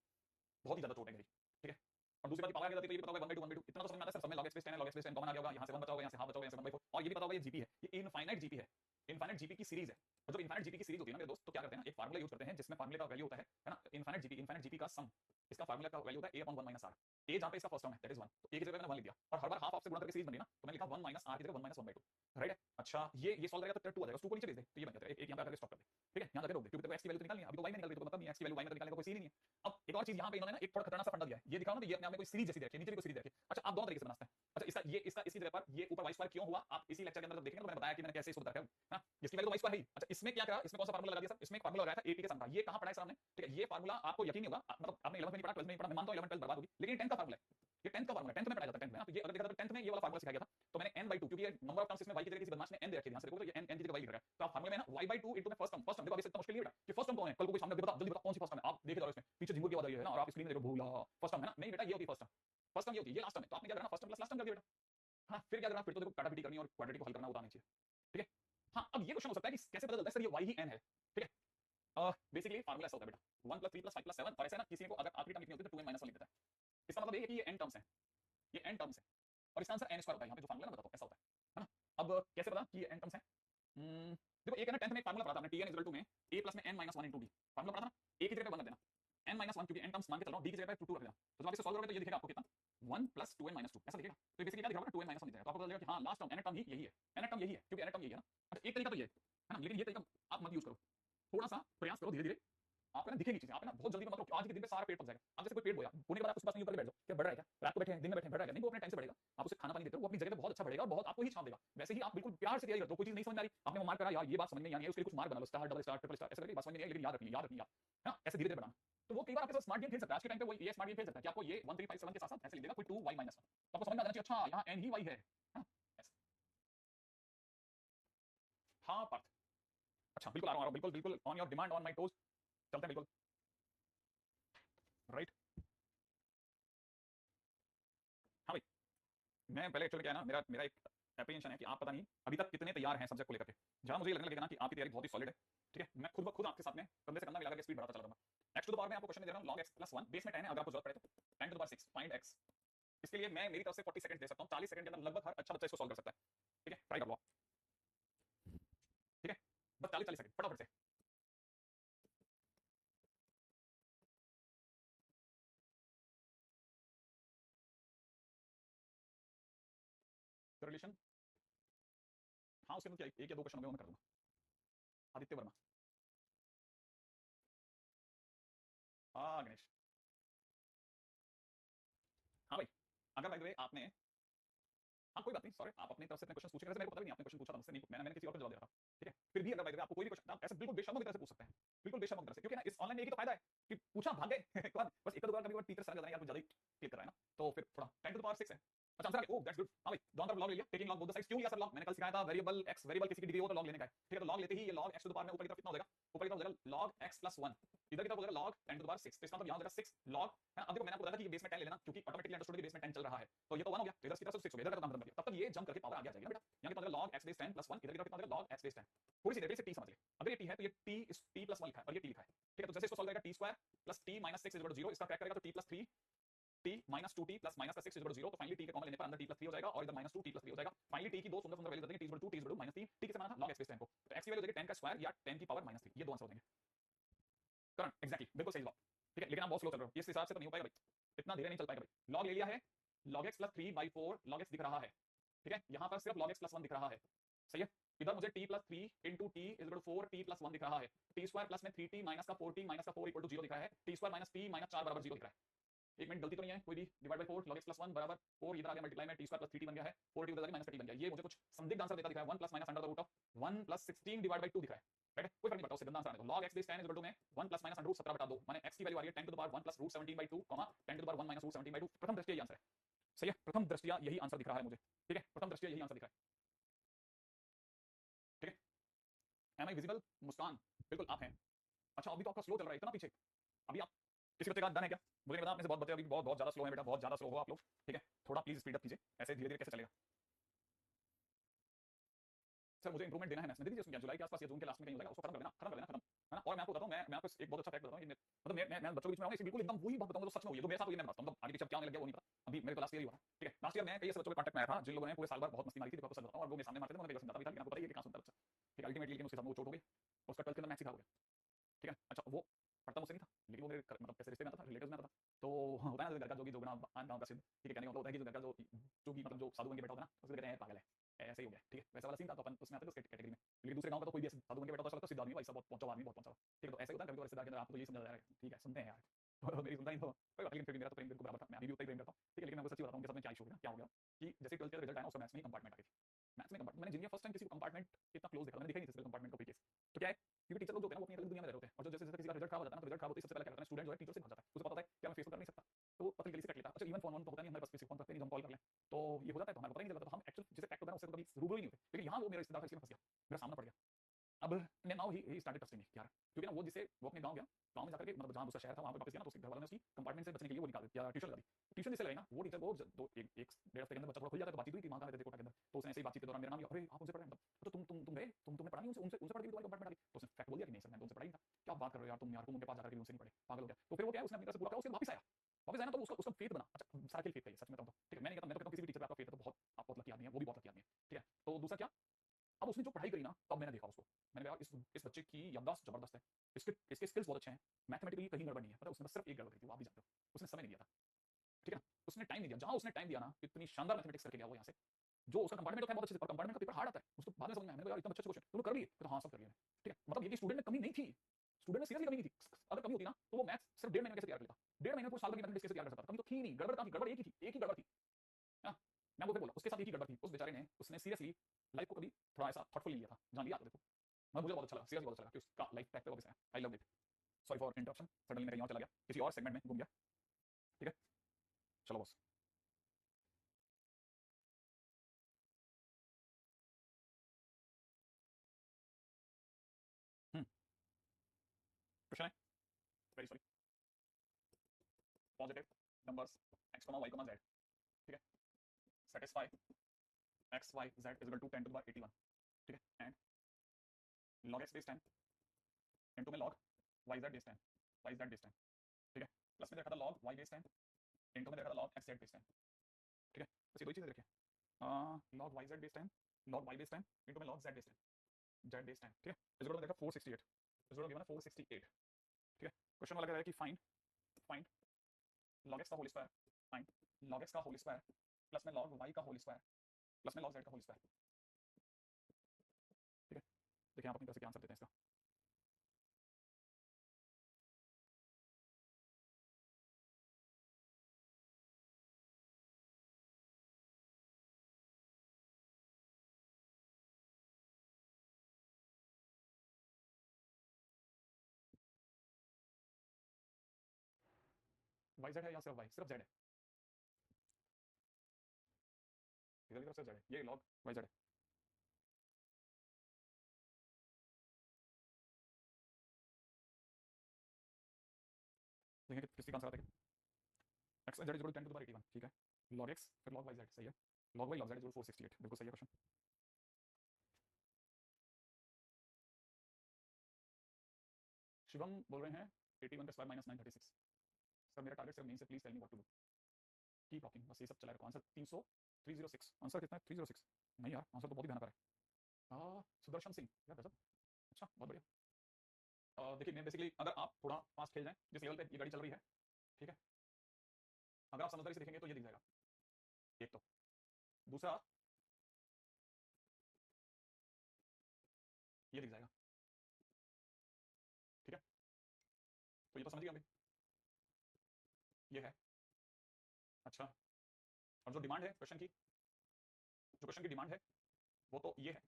बहुत ही ज्यादा चोट है मेरी। ठीक है, और दूसरी बात पावर आ जाती है तो ये भी पता होगा 1/2 1/2 इतना तो समझ में आता है सर। सब में log x बेस 10 है, log x बेस 10 कॉमन आ गया होगा, यहाँ से 1 बचा होगा, यहाँ से हाफ बचा होगा, यहाँ से 1/4, और ये भी पता होगा ये जीपी है, ये इनफाइनाइट जीपी है, इनफाइनाइट जीपी की सीरीज है। और जब इनफाइनाइट जीपी की सीरीज होती है ना मेरे दोस्त, तो क्या करते हैं ना, एक फार्मूला यूज करते हैं जिसमें फार्मूले का वैल्यू होता है ना, इनफाइनाइट जीपी का सम, इसका फार्मूला का वैल्यू होता है a/1 - r। ए जहाँ पे इसका फर्स्ट टर्म है दैट इज 1, तो ए की जगह मैंने 1 लिख दिया, और हर बार हाफ ऑफ से गुणा करके सीरीज बनी ना, तो मैंने लिखा 1 - r की जगह 1 - 1/2, राइट है। अच्छा, ये सॉल्व करेगा तो 2 आ जाएगा, 2 को नीचे भेज दे, तो ये बन जाता है, एक यहाँ पे आकर स्टॉप कर दे। ठीक है, यहाँ जाकर रोक दे, क्योंकि तेरे को x की वैल्यू तो निकालनी है, अभी तो y में निकाल रही है, तो मतलब नहीं x की वैल्यू y में तो निकालने का कोई सीन ही नहीं है। अब एक और चीज यहाँ पे इन्होंने ना एक थोड़ा खतरनाक सा फंडा दिया है, ये दिखाओ ना, तो ये अपने आप में कोई सीरीज जैसी रखी है, नीचे भी कोई सीरीज रखी है। अच्छा, आप दोनों तरीके से बना सकते हैं। अच्छा, इसका इसी जगह पर ये ऊपर y² क्यों हुआ, आप इसी लेक्चर के अंदर जब देखेंगे तो मैंने बताया कि मैंने कैसे इसको बताया है ना, इसकी वैल्यू y² है ही। अच्छा, इसमें क्या करा, इसमें कौन सा फार्मूला लगा दिया सर? इसमें एक फार्मूला लगाया था एपी के सम का, ये कहां पढ़ा है सर हमने? ठीक है, ये फार्मूला आपको यकीन नहीं होगा, मतलब आपने 11th में नहीं पढ़ा, 12th में नहीं पढ़ा, मैं मानता हूं 11th 12th बर्बाद होगी, लेकिन 10th का फार्मूला है, ये 10th का फार्मूला, 10th में पढ़ाया जाता है, 10th में ना। तो ये अगर देखा तो 10th में ये वाला फार्मूला सिखाया गया था, तो मैंने n/2, क्योंकि ये नंबर ऑफ टर्म्स इसमें y की जगह किसी बदमाश ने n दे रखी है, ध्यान से देखो, तो ये n की जगह y लिख रखा है, तो आप फार्मूला में ना y/2 इंटू में फर्स्ट टर्म देखो, अभी से इतना मुश्किल नहीं है बेटा कि फर्स्ट टर्म कौन है, कल को कोई सामने बताओ, जल्दी बताओ कौन सी फर्स्ट टर्म है, आप देखे जा रहे हो इसमें पीछे झिंगुर की आवाज आ रही है ना, और आप स्क्रीन में देखो भूला फर्स्ट टर्म है ना, नहीं बेटा ये होती है फर्स्ट टर्म, फर्स्ट टर्म ये होती है, ये लास्ट टर्म है, तो आपने क्या करना, first term plus last term कर दिया बेटा। हाँ, फिर क्या करना, फिर तो देखो काटापीटी करनी और क्वाड्रेटिक को हल करना, वो तो आना चाहिए। ठीक है, हाँ, अब ये क्वेश्चन हो सकता है कि कैसे पता चलता है सर ये y ही n है। ठीक है, बेसिकली फार्मूला ऐसा होता है बेटा, 1 + 3 + 5 + 7, और ऐसा ना किसी को अगर आखिरी टर्म लिखनी होती है तो 2n - 1 लिख देता है। इसका मतलब ये है कि ये n टर्म्स हैं, ये n टर्म्स है, और इसका आंसर n² होता है, यहाँ पे जो फार्मूला मैं बताता हूँ ऐसा होता है ना। अब कैसे पता कि ये n टर्म्स है? देखो, एक है ना 10th में एक फार्मूला पढ़ा था हमने, tn = में a प्लस में n - 1 * b, फार्मूला पढ़ा था ना, a की जगह पे 1 रख देना, n - 1 क्योंकि n टर्म्स मान के चल रहा हूँ, b की जगह पे 2 रख देना, तो जब आप इसे सॉल्व करोगे तो ये दिखेगा आपको कितना, 1 + 2n - 2 ऐसा दिखेगा। तो बेसिकली क्या दिख रहा होगा, 2n - 1 दिख जाएगा, तो आपको पता चलेगा कि हाँ लास्ट टर्म n टर्म ही यही है, n टर्म यही है, क्योंकि n टर्म यही है ना। अच्छा, एक तरीका तो ये है ना, लेकिन ये तरीका आप मत यूज करो, थोड़ा सा प्रयास करो, धीरे धीरे आपको ना दिखेगी चीजें, आप ना बहुत जल्दी मत करो, आज के दिन पे सारा पेट पक जाएगा। आप जैसे कोई पेट बोया होने के बाद आप उसके पास नहीं ऊपर बैठ जाओ, क्या बढ़ रहा है, क्या रात को बैठे हैं दिन में बैठे हैं, बढ़ रहा है नहीं, वो अपने टाइम से बढ़ेगा, आप उसे खाना पानी देते हो, वो अपनी जगह पे बहुत अच्छा बढ़ेगा और बहुत आपको ही छाप देगा। वैसे ही आप बिल्कुल प्यार से तैयारी करते हो, कोई चीज नहीं समझ में आ रही, आपने वो मार्क करा, यार ये बात समझ में नहीं आ रही है, उसके लिए कुछ मार्क बना लो, star, double star, triple star, ऐसा करके बात समझ में नहीं आई, लेकिन याद रखनी, याद रखनी, याद है ना, ऐसे धीरे धीरे बढ़ाना। तो वो कई बार आपके साथ स्मार्ट गेम खेल सकता है, आज के टाइम पे वो ये स्मार्ट गेम खेल सकता है कि आपको ये 1 3 5 7 के साथ साथ ऐसे लिख देगा कोई 2y - 1, तो आपको समझ में आ जाना चाहिए अच्छा यहाँ n ही y है ना, ऐसे। हाँ पार्थ, अच्छा बिल्कुल आ रहा हूँ, बिल्कुल बिल्कुल on your demand, on my toes, चलते हैं बिल्कुल, राइट। हाँ भाई, मैं पहले एक्चुअली क्या है ना, मेरा मेरा एक एप्रीहेंशन है कि आप पता नहीं अभी तक कितने तैयार हैं सब्जेक्ट को लेकर के, जहां मुझे लगने लगेगा ना कि आपकी तैयारी बहुत ही सॉलिड है। ठीक है, मैं खुद ब खुद आपके साथ में कंधे से कंधा मिलाकर स्पीड बढ़ाता चला जाऊंगा। x टू द पावर में आपको क्वेश्चन दे रहा हूं, log x + 1 बेस में 10 है, अगर आपको जरूरत पड़े तो 10 to the power 6 find x। इसके लिए मैं मेरी तरफ से 40 सेकंड दे सकता हूं, 40 सेकंड के अंदर लगभग हर अच्छा बच्चा इसको सॉल्व कर सकता है। ठीक है, ट्राई कर लो। ठीक है, बस 40 सेकंड फटाफट से। रिलेशन, हाँ उसके अंदर क्या एक या दो क्वेश्चन होंगे, वो मैं कर दूंगा। आदित्य वर्मा, हाँ गणेश, हाँ भाई, अगर बाय द वे आपने, हाँ कोई बात नहीं, सॉरी, आप अपनी तरफ से अपने क्वेश्चन पूछे, वैसे मेरे को पता भी नहीं आपने क्वेश्चन पूछा था मुझसे, नहीं मैंने किसी और को जवाब दिया था। ठीक है, फिर भी अगर भाई आपको कोई भी क्वेश्चन, आप ऐसे बिल्कुल बेशर्मों की तरह से पूछ सकते हैं, बिल्कुल बेशर्मों की तरह से, क्योंकि ना इस ऑनलाइन में एक ही तो फायदा है कि पूछा भाग गए बस एक दो बार कभी टीचर सर यार कुछ ज्यादा ही क्लिक कर रहा है ना, तो फिर थोड़ा 10 टू द पावर 6 है। अच्छा आंसर आ गया, ओह दैट्स गुड। हां भाई दोनों तरफ लॉग ले लिया, taking log both the sides. क्यों लिया सर लॉग? मैंने कल सिखाया था वेरिएबल x, वेरिएबल किसी की डिग्री हो तो लॉग लेने का है, ठीक है। तो लॉग लेते ही ये log x to the power में ऊपर की तरफ कितना हो जाएगा, ऊपर की तरफ हो जाएगा log x + 1, इधर की तरफ हो जाएगा log 10 टू द पावर 6, तो इसका मतलब यहां हो जाएगा 6 log है ना। अब देखो मैंने आपको बताया था कि ये बेस में 10 ले लेना, क्योंकि ऑटोमेटिकली अंडरस्टूड कि बेस में 10 चल रहा है, तो ये तो 1 हो गया, इधर की तरफ 6 हो गया, इधर का तो काम खत्म कर दिया। तब तक ये जंप करके पावर आगे आ जाएगी ना बेटा, यहां कितना हो जाएगा log x बेस 10 + 1, इधर की तरफ कितना हो जाएगा log x बेस 10। थोड़ी सी देर से t समझ ले, अगर ये t है तो ये t इस t + 1 लिखा है और ये t लिखा है, ठीक है। तो जैसे इसको सॉल्व करेगा t स्क्वायर + t - 6 = 0, इसका क्रैक करेगा तो t + 3 t - 2t + -6 = 0, तो फाइनली t के कॉमन लेने पर अंदर t + 3 हो जाएगा और इधर -2 t + 3 हो जाएगा। फाइनली t की दो सुंदर सुंदर वैल्यू दे देंगे, t = 2 t = -3, t किसे माना था log x बेस 10 को, तो x की वैल्यू देंगे 10 का स्क्वायर या 10 की पावर -3, ये दो आंसर हो जाएंगे। करेक्ट, एग्जैक्टली, बिल्कुल सही जवाब, ठीक है। लेकिन आप बहुत स्लो चल रहे हो, इस हिसाब से तो नहीं हो पाएगा भाई, इतना धीरे नहीं चल पाएगा भाई। log ले लिया है, log x + 3/4 log x दिख रहा है, ठीक है। यहां पर सिर्फ log x + 1 दिख रहा है, सही है। इधर मुझे t + 3 * t = 4 t + 1 दिख रहा है, t स्क्वायर प्लस में 3t - का 4t - का 4 = 0 दिख रहा है, t स्क्वायर - p - 4 = 0 दिख रहा है। एक मिनट गलती तो नहीं है कोई भी, डिवाइड बाय 4 log x + 1 बराबर 4, इधर आ गया मल्टीप्लाई में t स्क्वायर + 3t बन गया है, 4t उधर जाके -3 बन गया। ये मुझे कुछ संदिग्ध आंसर देता दिख रहा है, 1 + -√(1 + 16 / 2 दिख रहा है, राइट है, कोई फर्क नहीं पड़ता, उससे गंदा आंसर आने दो। log x बेस 10 = में 1 + -√17/2, माने x की वैल्यू आ रही है 10 to the power 1 + √17/2, 10 to the power 1 - √17/2। प्रथम दृष्टया यही आंसर है, सही है, प्रथम दृष्टया यही आंसर दिख रहा है मुझे, ठीक है, प्रथम दृष्टया यही आंसर दिख रहा है, ठीक है। एम आई विजिबल? मुस्कान, बिल्कुल आप हैं। अच्छा अभी तो आपका स्लो चल रहा है इतना पीछे, अभी आप किसी बच्चे का डन है क्या? मुझे नहीं पता, आप में से बहुत बच्चे अभी बहुत बहुत ज्यादा स्लो है बेटा, बहुत ज्यादा स्लो हो आप लोग, ठीक है। थोड़ा प्लीज स्पीड अप कीजिए, ऐसे धीरे धीरे कैसे चलेगा। सर मुझे इंप्रूवमेंट देना है मैथ्स में, दे दीजिए, उसमें जुलाई के आसपास या जून के लास्ट में कहीं हो जाएगा, उसको खत्म कर देना, खत्म कर देना, खत्म है ना। और मैं आपको बताता हूँ, मैं आपको एक बहुत अच्छा फैक्ट बताता हूँ, मतलब मैं बच्चों के बीच में आऊंगा इसे बिल्कुल एकदम वही बात बताऊंगा जो सच में हुई है, तो मेरे साथ हुई, मैं बताता हूँ, मतलब आगे पीछे क्या होने लग गया वो नहीं पता। अभी मेरे को लास्ट ईयर ही हुआ था, ठीक है। लास्ट ईयर मैं कई ऐसे बच्चों के कांटेक्ट में आया था जिन लोगों ने पूरे साल भर बहुत मस्ती मारी थी, आपको सच बताऊं, और वो मेरे सामने मारते थे, मैं समझाता भी था, लेकिन आपको पता ही है कि कहां सुनता बच्चा, ठीक है। अल्टीमेटली लेकिन उसके साथ वो चोट हो गई, उसका 12th के अंदर मैथ्स ही खराब हो गया, ठीक है। अच्छा वो पढ़ता मुझसे नहीं था, लेकिन वो मेरे मतलब कैसे रिश्ते में आता था, रिलेटिव्स में आता था, तो होता है ना घर का जोगी जोगना आन गांव का सिद्ध, ठीक है। कहने का मतलब होता है कि जो घर का जो भी मतलब जो साधु बन के बैठा होता है ना, उसको कहते हैं पागल है, ऐसे ही हो गया, ठीक है। वैसा वाला सीन था, तो अपन उसमें आते थे उस कैटेगरी में। लेकिन दूसरे गांव का तो कोई भी ऐसे साधु बन के बैठा होता है, तो सीधा आदमी भाई साहब, बहुत पहुंचा आदमी, बहुत पहुंचा, ठीक है। तो ऐसे होता है कभी तो रिश्तेदार के अंदर, आपको तो यही समझा जा रहा है, ठीक है, सुनते हैं यार तो मेरी सुनता ही तो कोई बात, लेकिन फिर भी मेरा तो प्रेम बिल्कुल बराबर था, मैं अभी भी उतना ही प्रेम करता हूँ, ठीक है। लेकिन मैं आपको सच्ची बताऊं उनके साथ में क्या इशू हो गया, क्या हो गया कि जैसे 12th का रिजल्ट आया ना, उसका मैथ्स में कंपार्टमेंट आ गई थी, मैथ्स में कंपार्टमेंट, मैंने जिंदगी में फर्स्ट टाइम किसी को कंपार्टमेंट इतना क्लोज देखा था, मैंने देखा ही नहीं किसी कंपार्टमेंट का कोई केस। तो क्या है, क्योंकि टीचर लोग जो होते हैं वो अपनी अलग दुनिया में रह रहे होते हैं, और जो जैसे जैसे किसी का रिजल्ट खराब हो जाता है ना, तो रिजल्ट खराब होते ही सबसे पहले क्या करता है, स्टूडेंट जो है टीचर से भाग जाता है, उसे पता होता है कि मैं फेस कर नहीं सकता, तो वो पतली गली से कट लेता है। अच्छा इवन फोन तो होता नहीं हमारे पास, किसी फोन रखते नहीं, हम कॉल कर लें, तो ये हो जाता है, तो हमें पता ही नहीं चलता, तो हम एक्चुअल जिसे फैक्ट होता है उससे कभी रूबरू ही नहीं होते। लेकिन यहाँ वो मेरा रिश्तेदार था, इसलिए फंस गया, मेरा सामना पड़ गया। अब नाउ ही स्टार्टेड ट्रस्टिंग मी यार, क्योंकि ना वो जिसे वो अपने गांव गया, गांव में जाकर के मतलब जहां दूसरा शहर था वहां पे वापस गया ना, तो उसके घर वालों ने उसकी कंपार्टमेंट से बचने के लिए वो निकाल दिया, ट्यूशन लगा दी। ट्यूशन जिसे लगे ना, वो टीचर को दो एक एक डेढ़ हफ्ते के अंदर बच्चा थोड़ा खुल जाता है, तो बातचीत हुई कि वहां का देखो के अंदर, तो उसने ऐसे ही बातचीत के दौरान मेरा नाम लिया, अरे आप उनसे पढ़े मतलब, तो तुम गए, तुमने पढ़ा नहीं उनसे, उनसे पढ़ के तुम्हारी कंपार्टमेंट आ गई, तो उसने फैक्ट बोल दिया कि नहीं सर मैं तो उनसे पढ़ा ही नहीं था। क्या बात कर रहे हो यार तुम उनके पास जाकर उनसे नहीं पढ़े, पागल हो गया। तो फिर वो क्या है, उसने अपनी तरफ से पूरा करा, उसके वापस आया, वापस आया ना, तो उसका उसका फेथ बना। अच्छा सारा खेल फेथ का ही है, सच में बताऊं तो, ठीक है। मैं नहीं कहता, मैं तो कहता हूं किसी भी टीचर पे आपका फेथ है तो बहुत, आप बहुत लकी आदमी है, वो भी बहुत लकी आदमी है, ठीक है। तो दूसरा क्या, अब उसने जो पढ़ाई करी ना, तब मैंने देखा उसको, मैंने कहा इस बच्चे की याददाश्त जबरदस्त है, इसके स्किल्स बहुत अच्छे हैं, मैथमेटिकली कहीं गड़बड़ नहीं है, पता है उसने बस सिर्फ एक गड़बड़ की थी, वो आप भी जानते हो, उसने समय नहीं दिया था, ठीक है ना। उसने टाइम नहीं दिया, जहां उसने टाइम दिया ना, इतनी शानदार मैथमेटिक्स करके गया वो यहाँ से, जो उसका कंपार्टमेंट होता है बहुत अच्छे से, कंपार्टमेंट का पेपर हार्ड आता है, उसको बाद में समझ में आया, मैंने कहा यार इतना अच्छा क्वेश्चन तूने कर लिए, तो हाँ सब कर लिए, ठीक है। मतलब ये कि स्टूडेंट में कमी नहीं थी, स्टूडेंट में सीरियसली कमी नहीं थी, अगर कमी होती ना तो वो मैथ्स सिर्फ 1.5 महीने कैसे तैयार कर लेता, 1.5 महीने पूरे साल भर की मैथमेटिक्स कैसे तैयार कर सकता था, कमी तो थी नहीं, गड़बड़ कहाँ थी, गड़बड़ एक ही थी, एक ही गड़बड़ थी, हाँ। मैं वो बोला उसके साथ एक ही गड़बड़ थी, उस बेचारे ने उसने सीरियसली लाइफ को कभी थोड़ा ऐसा थॉटफुल लिया था, जान लिया, देखो मुझे बहुत अच्छा लगा, सीरियसली बहुत अच्छा लगा कि उसका लाइफ पैक पे वापस आया, I love it. Sorry for interruption, suddenly मैं कहीं और चला गया, किसी और सेगमेंट में घूम गया, ठीक है। चलो बस। क्वेश्चन है, very sorry, positive numbers x, y, z, ठीक है, satisfy x, y, z is equal to 10 to the power 81, ठीक है। And log x base 10 into में log y z base 10, y z base 10, ठीक है। प्लस में देखा था log y बेस 10 इनटू में देखा था log x z बेस 10, ठीक है। बस ये दो ही चीजें रखिए, log y z base 10 log y base 10 into में log z base 10, z base 10, ठीक है। इस में देखा 468, इस गिवन है 468, ठीक है। क्वेश्चन वाला कह रहा है कि फाइंड log x का whole square, find log x का होल स्क्वायर प्लस में log y का होल स्क्वायर प्लस में log z का होल स्क्वायर, ठीक है। देखिए आप अपनी तरफ से क्या आंसर देते हैं इसका। वाई जेड है या सिर्फ वाई, सिर्फ जेड है, इधर की तरफ सिर्फ जेड है, ये लॉग वाई जेड है। देखेंगे किसकी आंसर आता है। X z is equal to 10 to the power 81, ठीक है। लॉग एक्स फिर लॉग वाई जेड, सही है। Log y log z is equal to 468, बिल्कुल सही है क्वेश्चन। शिवम बोल रहे हैं 81 का स्क्वायर माइनस 936। सर मेरा टारगेट सिर्फ मेन से, please tell me what to do. Keep talking, बस ये सब चला रखो। आंसर 300 306, आंसर कितना है 306? नहीं यार, आंसर तो बहुत ही भयानक है। सुदर्शन सिंह यार गजब, अच्छा बहुत बढ़िया। देखिए मैं बेसिकली, अगर आप थोड़ा फास्ट खेल जाएं जिस लेवल पे ये गाड़ी चल रही है, ठीक है, अगर आप समझदारी से देखेंगे तो ये दिख जाएगा एक तो। दूसरा ये दिख जाएगा, ठीक है। तो ये तो समझ गए भाई, ये है। अच्छा, और जो डिमांड है क्वेश्चन की, जो क्वेश्चन की डिमांड है वो तो ये है।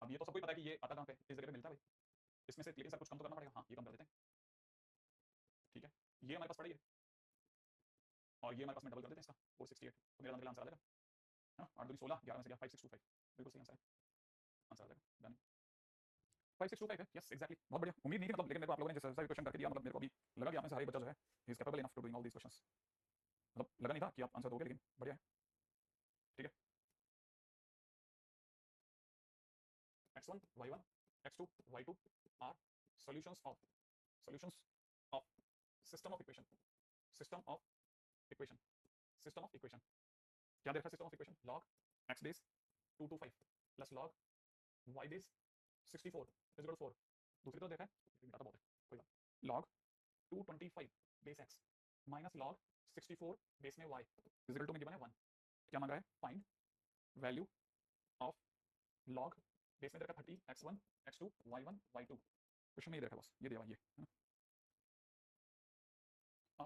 अब ये तो सबको ही पता है कि ये आता कहाँ पे, इस जगह पे मिलता है भाई, इसमें से लेकिन सर कुछ कम तो करना पड़ेगा। हाँ ये कम कर देते हैं, ठीक है। ये हमारे पास पड़ा ही है, और ये हमारे पास में डबल कर देते हैं इसका 468, तो मेरा आंसर आ जाएगा। हाँ 8 दूनी 16, 11 में से गया 5625, बिल्कुल सही आंसर है। आंसर आ जाएगा डन, 5625 है, यस एग्जैक्टली। बहुत बढ़िया, उम्मीद नहीं थी मतलब, लेकिन मेरे को आप लोगों ने जैसा जैसा क्वेश्चन करके दिया, मतलब मेरे को अभी लगा कि आप में से हर एक बच्चा जो है he is capable enough to doing all these questions. मतलब लगा नहीं था कि आप आंसर दोगे, लेकिन बढ़िया है, ठीक है। x1 y1 x2 y2 are solutions of system of equation, system of equation, system of equation. क्या देखा system of equation? log x base 225 plus log y base 64 is equal 4। दूसरी तरफ देखा है, मिटाता बहुत है, कोई बात। log 225 base x minus log 64 base में y इज इक्वल टू में गिवन है 1। क्या मांगा है? Find value of log base में दे रखा 30 x1 x2 y1 y2। Question में ये देखा बस, ये दिया हुआ ये है ना।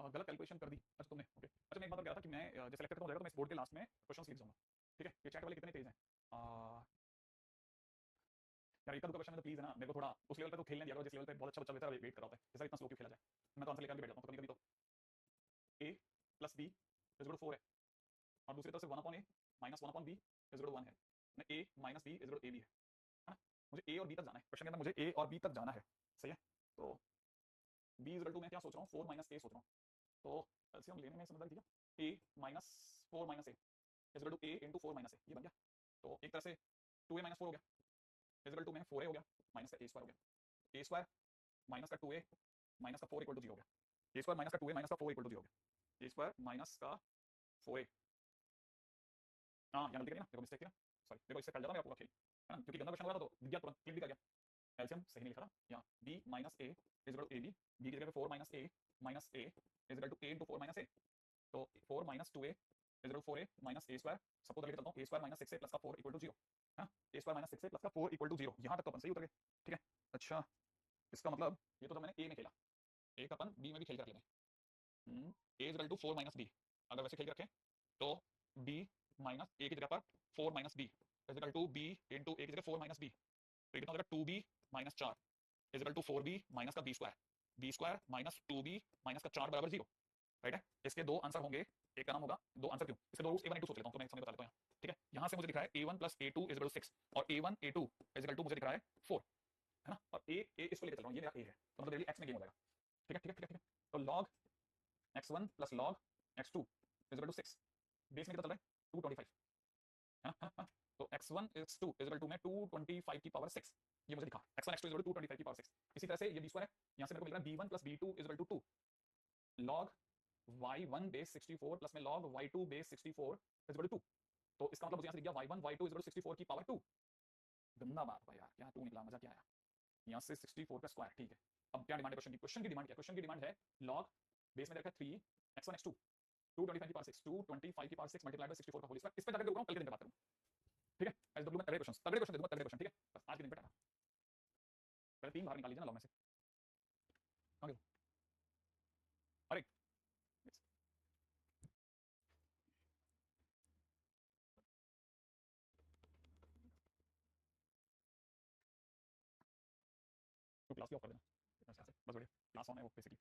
गलत कैलकुलेशन कर दी अच्छा तुमने, ओके। अच्छा मैं एक बात कह रहा था कि मैं जैसे सेलेक्ट करता हूँ तो मैं इस बोर्ड के लास्ट में क्वेश्चंस लिख दूंगा, ठीक है। ये चैट वाले कितने तेज हैं यार, इतना क्वेश्चन में तो प्लीज है ना, मेरे को थोड़ा उस लेवल पे तो खेलने दिया करो जिस लेवल पे बहुत अच्छा बच्चा बेचारा वेट कर रहा होता है। जैसा इतना स्लो क्यों खेला जाए, मैं तो आंसर लेकर भी बैठ जाता हूँ कभी कभी। तो a plus b is equal to 4 है, और दूसरी तरफ से 1 upon a minus 1 upon b is equal to 1 है। a minus b is equal to a b है ना। मुझे a और b तक जाना है क्वेश्चन के अंदर, मुझे a और b तक जाना है, सही है। तो b इज इक्वल टू मैं क्या सोच रहा हूँ 4 माइनस a सोच रहा हूँ। तो एलसीएम लेने में समझदारी थी क्या, a minus 4 minus a is equal to a into 4 minus a, ये बन गया। तो एक तरह से 2a माइनस 4 हो गया इज इक्वल टू में 4a हो गया माइनस का a स्क्वायर हो गया, a स्क्वायर माइनस का 2a माइनस का 4 इक्वल टू 0 हो गया, a स्क्वायर माइनस का 2a माइनस का 4 इक्वल टू 0 हो गया, a स्क्वायर माइनस का 4a। हाँ यहाँ गलती करी ना, देखो मिस्टेक थी ना, सॉरी। देखो इससे फैल जाता मेरा पूरा खेल, है ना, क्योंकि गंदा क्वेश्चन हो रहा था तो दिख गया तुरंत, क्लिक भी कर गया। एलसीएम सही नहीं लिखा था यहाँ, b minus a is equal to ab, b की जगह पे 4 minus a is equal to a into 4 minus a। तो 4 minus 2a is equal to 4a minus a square, सबको लेकर चलता हूँ, a square minus 6a plus का 4 इक्वल टू 0, हाँ a square minus 6a plus का 4 इक्वल टू 0। यहाँ तक तो अपन सही उतर गए, ठीक है। अच्छा इसका मतलब ये तो मैंने a में खेला, a का अपन b में भी खेल कर लेंगे। a is equal to 4 minus b, अगर वैसे खेल के रखें तो b माइनस a की जगह पर 4 minus b is equal to b into a की जगह 4 माइनस b, तो ये कितना हो जाएगा 2b minus 4 is equal to 4b minus का b square, b square minus 2b minus का 4 बराबर 0, राइट है। इसके दो आंसर होंगे, एक का नाम होगा, दो आंसर क्यों, इसके दो रूट्स a1 a2 सोच लेता हूं, तो मैं समय बता लेता हूं यहाँ, ठीक है। यहाँ से मुझे दिख रहा है a1 plus a2 is equal to 6 और a1 a2 is equal to मुझे दिख रहा है 4, है ना। और a इसको लेकर चल रहा हूँ, ये मेरा a है, तो मतलब x में गेम हो जाएगा, ठीक है ठीक है ठीक है ठीक है। तो log x1 plus log x2 is equal to 6, base में कितना चल रहा है 225, है ना, हाँ। तो x1 x2 is equal to में 225 की पावर 6, ये मुझे दिखा x1 x2 is equal to 225 की पावर 6। इसी तरह से ये b स्क्वायर है, यहाँ से मेरे को मिल रहा है b1 plus b2 is equal to 2 log y1 base 64 plus में log y2 base 64 is equal to 2। तो इसका मतलब मुझे यहाँ से दिख गया y1 y2 is equal to 64 की पावर 2। गंदा बात भाई यार, क्या 2 निकला, मजा क्या आया। यहाँ से 64 का स्क्वायर, ठीक है। अब क्या डिमांड है क्वेश्चन की, क्वेश्चन की डिमांड क्या, क्वेश्चन की डिमांड है log बेस में रखा 3 x1 x2 225 की पावर 6 225 की पावर 6 मल्टीप्लाइड बाय 64 का होल स्क्वायर। इस पे जाकर रुक रहा हूं, कल के दिन पे बात करूंगा, ठीक है। एसडब्ल्यू में तगड़े क्वेश्चन दे दूंगा, तगड़े क्वेश्चन, ठीक है। बस आज के दिन पे टाटा, पहले 3 बाहर निकाल लीजिए ना लॉग में से, आगे अरे तो क्लास की ऑफ कर देना बस बढ़िया, क्लास ऑन है वो बेसिकली।